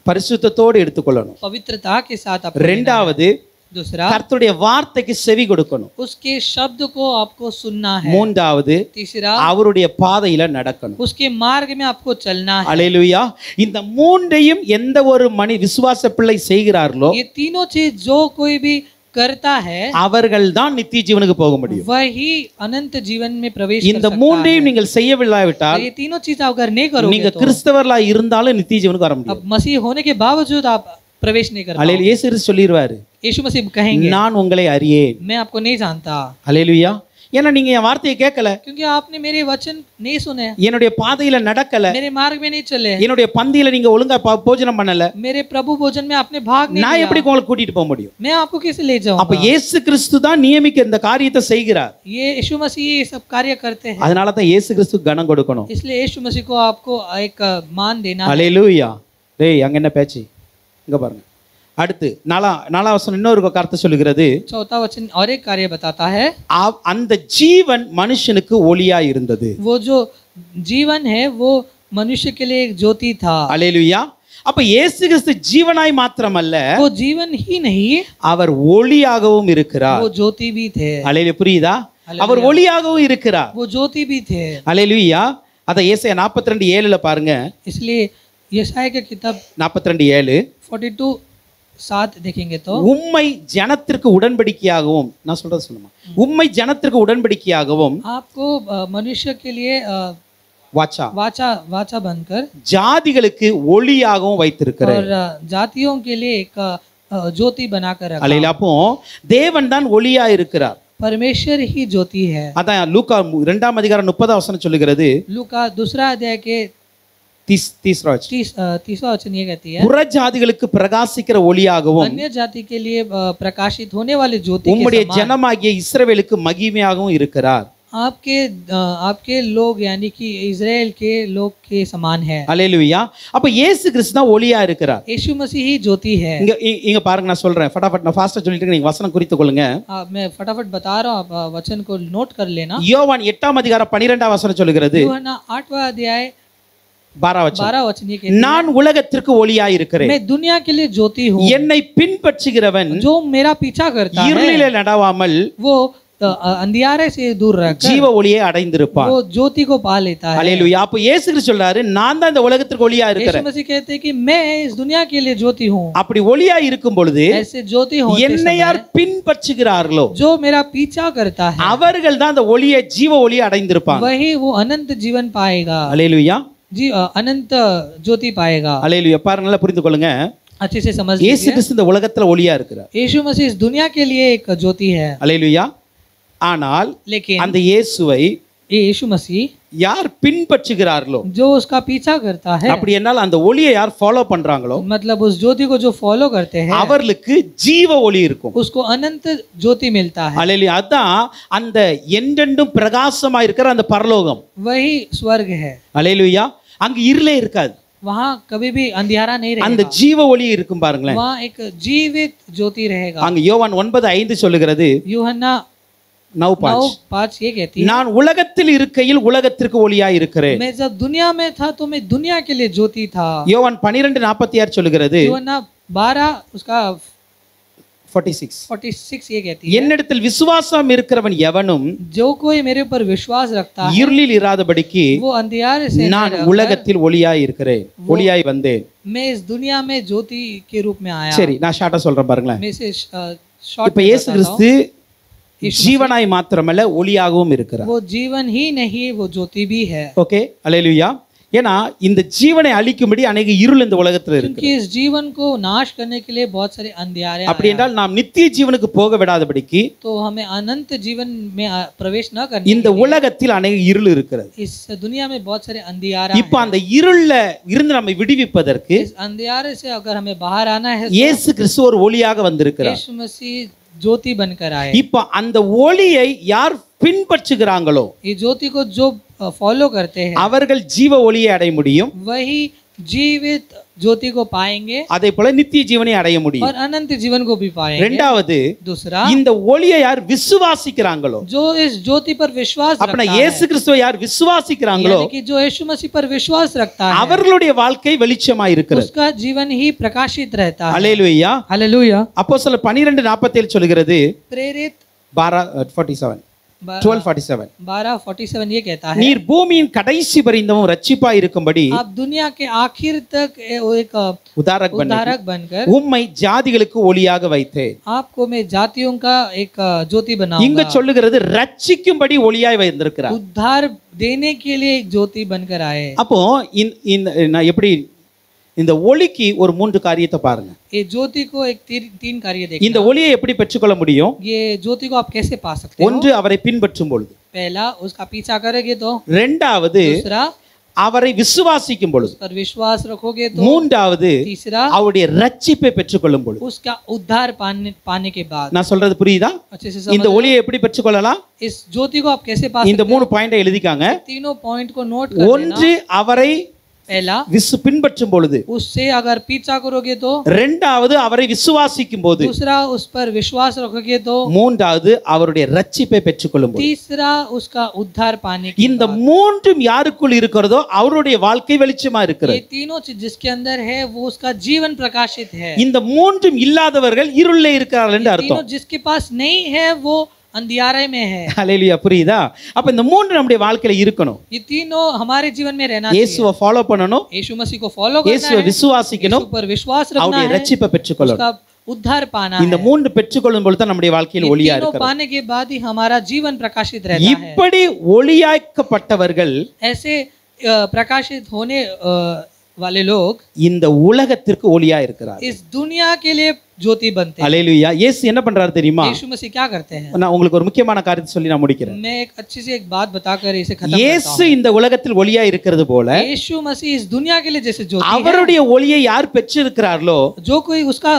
பரிசுத்தத்தோடு எடுத்துக்கொள்ளணும். पवित्रता के साथ आपको लेना है। இரண்டாவது, दूसरा, கர்த்தருடைய வார்த்தைக்கு செவி கொடுக்கணும். उसके शब्द को आपको सुनना है। மூன்றாவது, तीसरा, அவருடைய பாதையில நடக்கணும். उसके मार्ग में आपको चलना है। அல்லேலூயா. இந்த மூன்றையும் எந்த ஒரு விசுவாச பிள்ளை செய்கிறார்களோ, ये तीनों चीज जो कोई भी करता है, அவர்கள் தான் நித்திய ஜீவனுக்கு போக முடியும். वही अनंत जीवन में प्रवेश कर இந்த सकता மூன்றையும் है। நீங்கள் செய்யவில்லாவிட்டால் ये तीनों चीज आप अगर नहीं करोगे நீங்க तो கிறிஸ்தவர்களா இருந்தாலும் நித்திய ஜீவனுக்கு வர முடியாது. अब मसीह होने के बावजूद आप प्रवेश नहीं कर அல்லேலூயா. पाओगे। இயேசு கிறிஸ்து சொல்லிடுவாரு, यीशु मसीह कहेंगे, நான் உங்களை அறியேன். मैं आपको नहीं जानता, அல்லேலூயா. ஏன்னா நீங்க என் வார்த்தையை கேட்கல, क्योंकि आपने मेरे वचन नहीं सुने, என்னுடைய பாதையில நடக்கல, मेरे मार्ग में नहीं चले, என்னுடைய பந்தியில நீங்க ஒழுங்கா போஜனம் பண்ணல, मेरे प्रभु भोजन में आपने भाग नहीं நான் எப்படி लिया, உங்களை கூட்டிட்டு போக முடியும்? मैं आपको कैसे ले அப்ப जाऊंगा? இயேசு கிறிஸ்து தான் நியமிக்க இந்த காரியத்தை செய்கிறார். ये यीशु मसीह ये सब कार्य करते हैं, அதனால தான் இயேசு கிறிஸ்து கனம் கொடுக்கணும். इसलिए यीशु मसीह को आपको एक मान देना है। அல்லேலூயா. டேய் அங்க என்ன பேச்சு? இங்க பாருங்க. அடுத்து நாலாம் வசனம் இன்னொரு கருத்தை சொல்லுகிறது. चौथा वचन और एक कार्य बताता है, அந்த ஜீவன் மனுஷனுக்கு ஒளியா இருந்தது. वो जो जीवन है वो मनुष्य के लिए एक ज्योति था। அல்லேலூயா. அப்ப இயேசு கிறிஸ்து ஜீவனாய் மாத்திரமல்ல, वो जीवन ही नहीं, அவர் ஒளியாகவும் இருக்கிறார். वो ज्योति भी थे। அல்லேலூயா. புரியுதா? அவர் ஒளியாகவும் இருக்கிறார். वो ज्योति भी थे। அல்லேலூயா. அத ஏசாயா 42:7 பாருங்க. इसलिए यशायाह की किताब 42:7 42:7 देखेंगे तो, உம்மை ஜனத்திற்கு உடன்படிக்கையாகவும், நான் சொல்றது சொல்லுமா, உம்மை ஜனத்திற்கு உடன்படிக்கையாகவும், आपको मनुष्य के लिए வாச்சா वाचा बनकर, ஜாதிகளுக்கு ஒளியாகவும் வைத்திருக்கிறார். और जातियों के लिए एक ज्योति बनाकर रखा। அல்லேலூயா. அப்போ தேவன் தான் ஒளியா இருக்கிறார். परमेश्वर ही ज्योति है। அதான் லூக்கா 2ஆம் அதிகாரம் 30ஆம் வசனம் சொல்லுகிறது. लूका दूसरा अध्याय के 30 तीसरा वचन ये कहती है, புறஜாதிகளுக்கு பிரகாசிக்கிற ஒளியாகவும் अन्य जाति के लिए प्रकाशित होने वाले ज्योति के உம்முடைய समान ஜனமாகிய இஸ்ரவேலுக்கு மகிமையாகவும் இருக்கிறார். आपके लोग यानी कि इजराइल के लोग के समान है। அல்லேலூயா. அப்ப இயேசு கிறிஸ்து தான் ஒளியா இருக்கிறார். यीशु मसीह ही ज्योति है। இங்க பாருங்க, நான் சொல்றேன் फटाफट, நான் ஃபாஸ்டா சொல்லிட்டு இருக்கேன், நீங்க வசனம் குறித்துக் கொள்ளுங்க. मैं फटाफट बता रहा हूँ, आप वचन को नोट कर लेना। யோவான் 8ஆம் அதிகாரம் 12ஆம் வசனம் சொல்லுகிறது. यूहन्ना 8वां अध्याय 12 वचन ये कहती है, நான் உலகத்திற்கு ஒளியாய் இருக்கிறேன். मैं दुनिया के लिए ज्योति हूँ। என்னை பின்பற்றுகிறவன் जो मेरा पीछा करता है இருளிலே நடவாமல் वो अंधियारे से दूर रहकर ஜீவ ஒளியை அடைந்திருப்பான். वो ज्योति को पा लेता है। அல்லேலூயா. அப்ப இயேசு கிறிஸ்து சொல்றாரு, நான் தான் இந்த உலகத்திற்கு ஒளியா यीशु இருக்கிறேன். मसीह कहते हैं कि मैं इस दुनिया के लिए ज्योति हूँ। அப்படி ஒளியா இருக்கும் பொழுது ऐसे ज्योति होते என்னை யார் பின்பற்றுகிறார்களோ जो मेरा पीछा करता है அவர்கள் தான் அந்த ஒளியை, ஜீவ ஒளியை அடைந்திருப்பாங்க. वही वो अनंत जीवन पाएगा। அல்லேலூயா. अनंत ज्योति पाएगा। அல்லேலூயா. பாருங்க, நல்லா புரிந்து கொள்ளுங்க. अच्छे से समझ இயேசு लीजिए, கிறிஸ்து இந்த உலகத்துல ஒளியா இருக்கிறார். यीशु मसीह इस दुनिया के लिए एक ज्योति है। அல்லேலூயா. ஆனால் लेकिन அந்த இயேசுவை ये यीशु मसीह யார் பின்பற்றுகிறார்களோ, जो उसका पीछा करता है, அப்படி என்னால் அந்த ஒளியை யார் ஃபாலோ பண்றாங்களோ मतलब उस ज्योति को जो फॉलो करते हैं அவர்களுக்கு ஜீவ ஒளி இருக்கும். उसको अनंत ज्योति मिलता है। அல்லேலூயா. அதான் அந்த என்றென்றும் பிரகாசமா இருக்கிற அந்த பரலோகம். वही स्वर्ग है। அல்லேலூயா. அங்க இருளே இருக்காது. वहाँ कभी भी अंधियारा नहीं அந்த रहेगा। ஜீவ ஒளி இருக்கும் பாருங்களேன். वहाँ एक जीवित ज्योति रहेगा। அங்க யோவான் 9:5 சொல்லுகிறது, यूहन्ना 9:5 ये कहती है, நான் உலகத்தில் இருக்கையில் உலகத்திற்கு ஒளியாய் இருக்கிறேன். मैं जब दुनिया में था तो मैं दुनिया के लिए ज्योति था। யோவான் 12:46 சொல்லுகிறது, यूहन्ना 12 उसका 46 ये कहती है, என்னிடத்தில் விசுவாசம் இருக்கிறவன் எவனும் जो कोई मेरे ऊपर विश्वास रखता है இருளில் இராதபடிக்கு वो अंधियारे से நான் உலகத்தில் ஒளியாய் இருக்கிறேன், ஒளியாய் வந்தேன். मैं इस दुनिया में ज्योति के रूप में आया। சரி, நான் ஷார்ட்டா சொல்றேன் பாருங்களேன். मैं इसे शॉर्ट இப்ப இயேசு கிறிஸ்து ஜீவனாய் மாத்திரமல்ல ஒளியாகவும் இருக்கிறார். वो जीवन ही नहीं, वो ज्योति भी है। ஓகே, அல்லேலூயா. ஏன்னா இந்த ஜீவனை அழிக்கும்படி अनेक இருள் இந்த உலகத்துல இருக்கு. क्योंकि इस जीवन को नाश करने के लिए बहुत सारे अंधियारे அப்படி என்றால் நாம் நித்திய ஜீவனுக்கு போக விடாதபடிக்கு तो हमें अनंत जीवन में प्रवेश न करने இந்த உலகத்தில் अनेक இருள் இருக்கிறது. इस दुनिया में बहुत सारे अंधियारा இப்ப அந்த இருள்ல இருந்து நம்மை விடுவிப்பதற்கு इस अंधियारे से अगर हमें बाहर आना है இயேசு கிறிஸ்து ஒரு ஒளியாக வந்திருக்கிறார். यीशु मसीह ज्योति बनकर आए। இப்ப அந்த ஒளியை யார் பின்பற்றுகிறாங்களோ, ये ज्योति को जो फॉलो करते हैं அவர்கள் ஜீவ ஒளியை அடைய முடியும். वही जीवित ज्योति को पाएंगे அதே போல நித்திய ஜீவனை அடைய முடியும். और अनंत जीवन को भी पाएंगे। இரண்டாவது, दूसरा, இந்த ஒளியை யார் விசுவாசிக்கிறாங்களோ, जो इस ज्योति पर विश्वास அப்பனா रखता இயேசு கிறிஸ்துவை யார் விசுவாசிக்கிறாங்களோ यानी कि जो यीशु मसीह पर विश्वास रखता है அவர்களுடைய வாழ்க்கை வெளிச்சமாய் இருக்கிறது. उसका जीवन ही प्रकाशित रहता है। அல்லேலூயா. हालेलुया। அப்போஸ்தலர் 12:47 சொல்கிறது, प्रेरित 12:47 12:47 ये कहता है, நீர் பூமியின் கடைசி பரிந்தமும் ரட்சிப்பாய் இருக்கும்படி आप दुनिया के आखिर तक एक उद्धारक बनकर உம்மை ஜாதிகளுக்கு ஒளியாக வைத்தேன். आपको मैं जातियों का एक ज्योति இங்க बनाऊंगा। சொல்லுகிறது ரட்சிக்கும்படி ஒளியாய் வைத்திருக்கிறார். उद्धार देने के लिए एक ज्योति बनकर आए। அப்போ நான் எப்படி இந்த ஒளிக்கு ஒரு 3 காரியத்தை பாருங்க. ये ज्योति को एक तीन कार्य देखना। இந்த ஒளியை எப்படி பெற்றுக்கொள்ள முடியும்? ये ज्योति को आप कैसे पा सकते हो? ஒன்று, அவரை பின்பற்றும் பொழுது. पहला, उसका पीछा करोगे तो। இரண்டாவது, दूसरा, அவரை விசுவாசிக்கும் பொழுது. पर विश्वास रखोगे तो। மூன்றாவது, तीसरा, அவருடைய ரட்சிப்பை பெற்றுக்கொள்ளும் பொழுது. उसका उद्धार पाने के बाद। நான் சொல்றது புரியுதா? अच्छे से இந்த समझ। ஒளியை எப்படி பெற்றுக்கொள்ளலாம்? इस ज्योति को आप कैसे पा இந்த सकते 3 பாயிண்டை எழுதிக்காங்க. हो? तीनों पॉइंट को नोट कर लेना। ஒன்று, அவரை पहला, பின்பற்றும் பொழுது. उससे अगर पीछा करोगे तो। இரண்டாவது, அவரை விசுவாசிக்கும் போது. दूसरा, उस पर विश्वास रखोगे तो। மூன்றாவது, அவருடைய ரட்சிப்பை பெற்றுக்கொள்ளும் போது. तीसरा, उसका उद्धार पाने के இந்த बाद। மூன்றும் யாருக்குள் இருக்கிறதோ அவருடைய வாழ்க்கை வெளிச்சமா இருக்கிறது. ये तीनों चीज जिसके अंदर है वो उसका जीवन प्रकाशित है। இந்த மூன்றும் இல்லாதவர்கள் இருளிலே இருக்கிறார்கள் என்று तीनों அர்த்தம். जिसके पास नहीं है वो अंधियारे में है। ஹல்லேலூயா. புரியுதா? அப்ப இந்த மூன்று நம்முடைய வாழ்க்கையில இருக்கணும். ये तीनों हमारे जीवन में रहना चाहिए। இயேசுவை ஃபாலோ பண்ணணும், यीशु मसीह को फॉलो करना இயேசுவை है, விசுவாசிக்கணும், यीशु पर विश्वास रखना அவருடைய है, ரட்சிப்பை பெற்றுக்கொள்ளணும். उसका उद्धार पाना இந்த है। மூன்று பெற்றுக்கொள்ளும் பொழுது தான் நம்முடைய வாழ்க்கையில் ये ஒளியா तीनों இருக்கிறது. पाने के बाद ही हमारा जीवन प्रकाशित रहता है। இப்படி ஒளியாக்கப்பட்டவர்கள் ऐसे प्रकाशित होने वाले लोग இந்த உலகத்திற்கு ஒளியா இருக்கிறார். इस दुनिया के लिए ज्योति बनते हैं। அல்லேலூயா. இயேசு என்ன பண்றாரு தெரியுமா? यीशु मसीह क्या करते हैं? நான் உங்களுக்கு ஒரு முக்கியமான காரியத்தை சொல்லி நான் முடிக்கிறேன். मैं एक अच्छी सी एक बात बताकर इसे खत्म करता இயேசு இந்த உலகத்தில் ஒளியா இருக்கிறது போல हूं। यीशु मसीह इस दुनिया के लिए जैसे ज्योति है, அவருடைய ஒளியை யார் பெற்றிருக்கிறார்களோ जो कोई उसका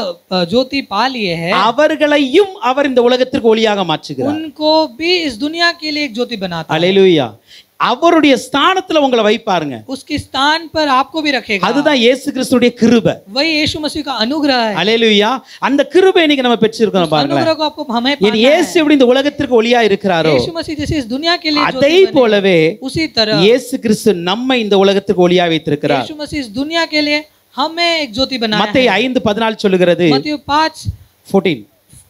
ज्योति पा लिए है, அவர்களையும் அவர் இந்த உலகத்திற்கு ஒளியாக மாற்றுகிறார். उनको भी इस दुनिया के लिए एक ज्योति बनाता है। அல்லேலூயா. அவருடைய ஸ்தானத்துல உங்களை வைப்பாருங்க. उसके स्थान पर आपको भी रखेगा। அதுதான் இயேசு கிறிஸ்துடைய கிருபை. वही यीशु मसीह का अनुग्रह है। அல்லேலூயா. அந்த கிருபை இன்னைக்கு நம்ம பெற்றிருக்கோம் பாருங்க. अनुग्रह को आपको हमें पाना है। இயேசு எப்படி இந்த உலகத்திற்கு ஒளியா இருக்கிறாரோ यीशु मसीह जैसे इस दुनिया के लिए அதே ज्योति बने, போலவே उसी तरह இயேசு கிறிஸ்து நம்மை இந்த உலகத்திற்கு ஒளியா வைத்திருக்கிறார். यीशु मसीह इस दुनिया के लिए हमें एक ज्योति बनाया है। மத்தேயு 5:14 சொல்லுகிறது. मत्ती 5:14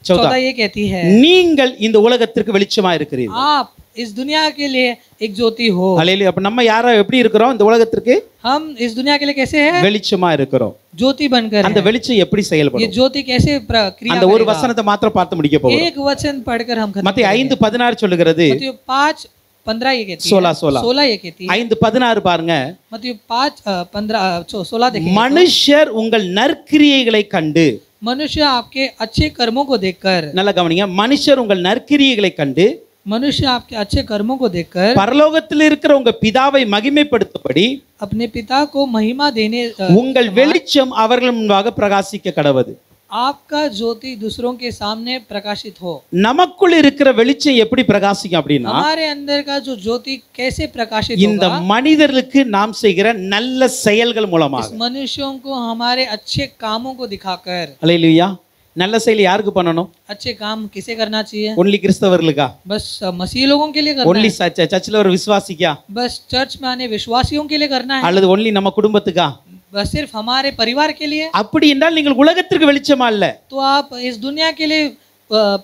14 ये कहती है, நீங்கள் இந்த உலகத்திற்கு வெளிச்சமா இருக்கிறீர்கள். आप इस दुनिया के लिए एक ज्योति हो। அல்லேலூயா. அப்ப நம்ம யாரா எப்படி இருக்கிறோம்? இந்த உலகத்திற்கு हम इस दुनिया के लिए कैसे हैं? வெளிச்சமா இருக்கிறோம். ज्योति बनकर அந்த हैं। வெளிச்சம் எப்படி ये செயல்படும்? ज्योति कैसे क्रिया அந்த ஒரு करेगा? வசனத்தை மாத்திரம் பார்த்து முடிக்க போறோம். एक वचन पढ़कर हम खत्म மத்தேயு करेंगे। 5:16 சொல்லுகிறது. मत्ती 5:15 ये कहती है, 16 ये कहती है। 5:16 பாருங்க. मत्ती 5:15-16 देखिए। மனுஷர் உங்கள் நற்கிரியைகளை கண்டு, मनुष्य आपके अच्छे कर्मों को देखकर, நல்லா கவனிங்க, மனுஷர் உங்கள் நற்கிரியைகளை கண்டு मनुष्य आपके अच्छे कर्मों को देखकर பரலோகத்தில் இருக்கிற உங்க பிதாவை மகிமைப்படுத்தும்படி अपने पिता को महिमा देने உங்கள் வெளிச்சம் அவர்கள் முன்பாக பிரகாசிக்க கடவது. आपका ज्योति दूसरों के सामने प्रकाशित हो। நமக்குள் இருக்கிற வெளிச்சம் எப்படி பிரகாசிக்கும் அப்படின்னா, हमारे अंदर का जो ज्योति कैसे प्रकाशित இந்த होगा? மனிதர்களுக்கு நாம் செய்கிற நல்ல செயல்கள் மூலமாக. इस मनुष्यों को हमारे अच्छे कामों को दिखाकर। அல்லேலூயா. நல்ல செயல் யாருக்கு பண்ணணும்? अच्छे काम किसे करना चाहिए? ஒன்லி கிறிஸ்தவர்களுக்கா? बस मसीह लोगों के लिए करना ஒன்லி है। சர்ச்சில் ஒரு விசுவாசிக்கா? बस चर्च में आने विश्वासियों के लिए करना है। அல்லது ஒன்லி நம்ம குடும்பத்துக்கா? बस सिर्फ हमारे परिवार के लिए? அப்படி என்றால் நீங்கள் உலகத்திற்கு வெளிச்சமா இல்ல, तो आप इस दुनिया के लिए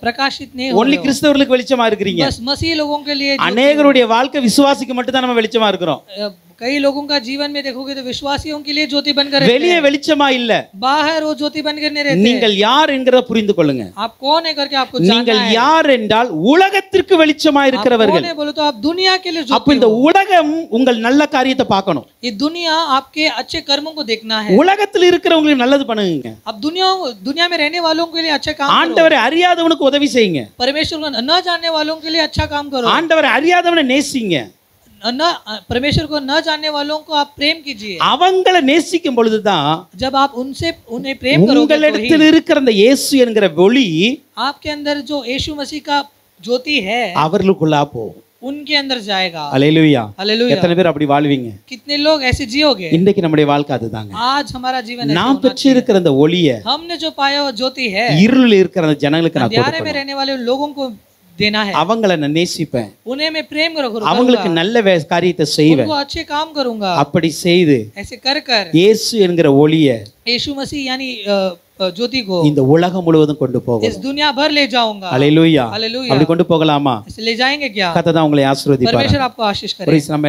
प्रकाशित नहीं हो ஒன்லி रहे हो। கிறிஸ்தவர்களுக்கு வெளிச்சமா இருக்கிறீங்க. बस मसीह लोगों के लिए ज्योति அநேகருடைய வாழ்க்கை விசுவாசிக்கு மட்டும் தான் நம்ம வெளிச்சமா இருக்கிறோம். हो। कई लोगों का जीवन में देखोगे तो विश्वासियों के लिए ज्योति बनकर रहते வெளியே हैं। வெளிச்சமா இல்ல. बाहर वो ज्योति बनकर नहीं रहते। நீங்கள் யார் என்கிறத புரிந்து கொள்ளுங்க. आप कौन है करके आपको जानना நீங்கள் है। யார் என்றால் உலகத்திற்கு வெளிச்சமா आप இருக்கிறவர்கள். कौन है बोलो तो आप दुनिया के लिए அப்ப ज्योति இந்த हो। உலகம் உங்கள் நல்ல காரியத்தை பார்க்கணும். ये दुनिया आपके अच्छे कर्मों को देखना है। உலகத்தில் இருக்கிறவங்களுக்கு நல்லது பண்ணுங்க. अब दुनिया में रहने वालों के लिए अच्छा काम करो। ஆண்டவரை அறியாதவனுக்கு உதவி செய்யுங்க. परमेश्वर को न जानने वालों के लिए अच्छा काम करो। ஆண்டவரை அறியாதவனை நேசிங்க. न परमेश्वर को न जानने वालों को आप प्रेम कीजिए। அவங்களை நேசிக்கும் பொழுதுதான் जब आप उन्हें प्रेम करोगे तो உங்களிடத்தில் ही இருக்கிற அந்த இயேசு என்கிற ஒளி आपके अंदर जो यीशु मसीह का ज्योति है அவர்களுக்குள்ளா போகும். उनके अंदर जाएगा। அல்லேலூயா. हालेलुया। எத்தனை பேர் அப்படி வாழ்வீங்க? कितने लोग ऐसे जियोगे? இன்றைக்கு நம்முடைய வாழ்க்கை அதுதாங்க. आज हमारा जीवन ऐसे நாம் होना चाहिए। பெற்றிருக்கிற அந்த ஒளியை हमने जो पाया वो ज्योति है, இருளில் இருக்கிற அந்த ஜனங்களுக்கு நான் अंधेरे में கொடுக்கணும். रहने वाले लोगों को देना है। அவங்களை நான் நேசிப்பேன். उन्हें मैं प्रेम करूंगा, அவங்களுக்கு நல்ல காரியத்தை செய்வேன். उनको अच्छे काम करूंगा। அப்படி செய்து ऐसे कर कर இயேசு என்கிற ஒளியை यीशु मसीह यानी ज्योति को இந்த உலகம் முழுவதும் கொண்டு इस போகும். दुनिया भर ले जाऊंगा। அல்லேலூயா. हालेलुया। அப்படி கொண்டு போகலாமா? ऐसे ले जाएंगे क्या? கர்த்தர் தான் உங்களை ஆசீர்வதிப்பார். परमेश्वर आपको आशीष करे। நம்ம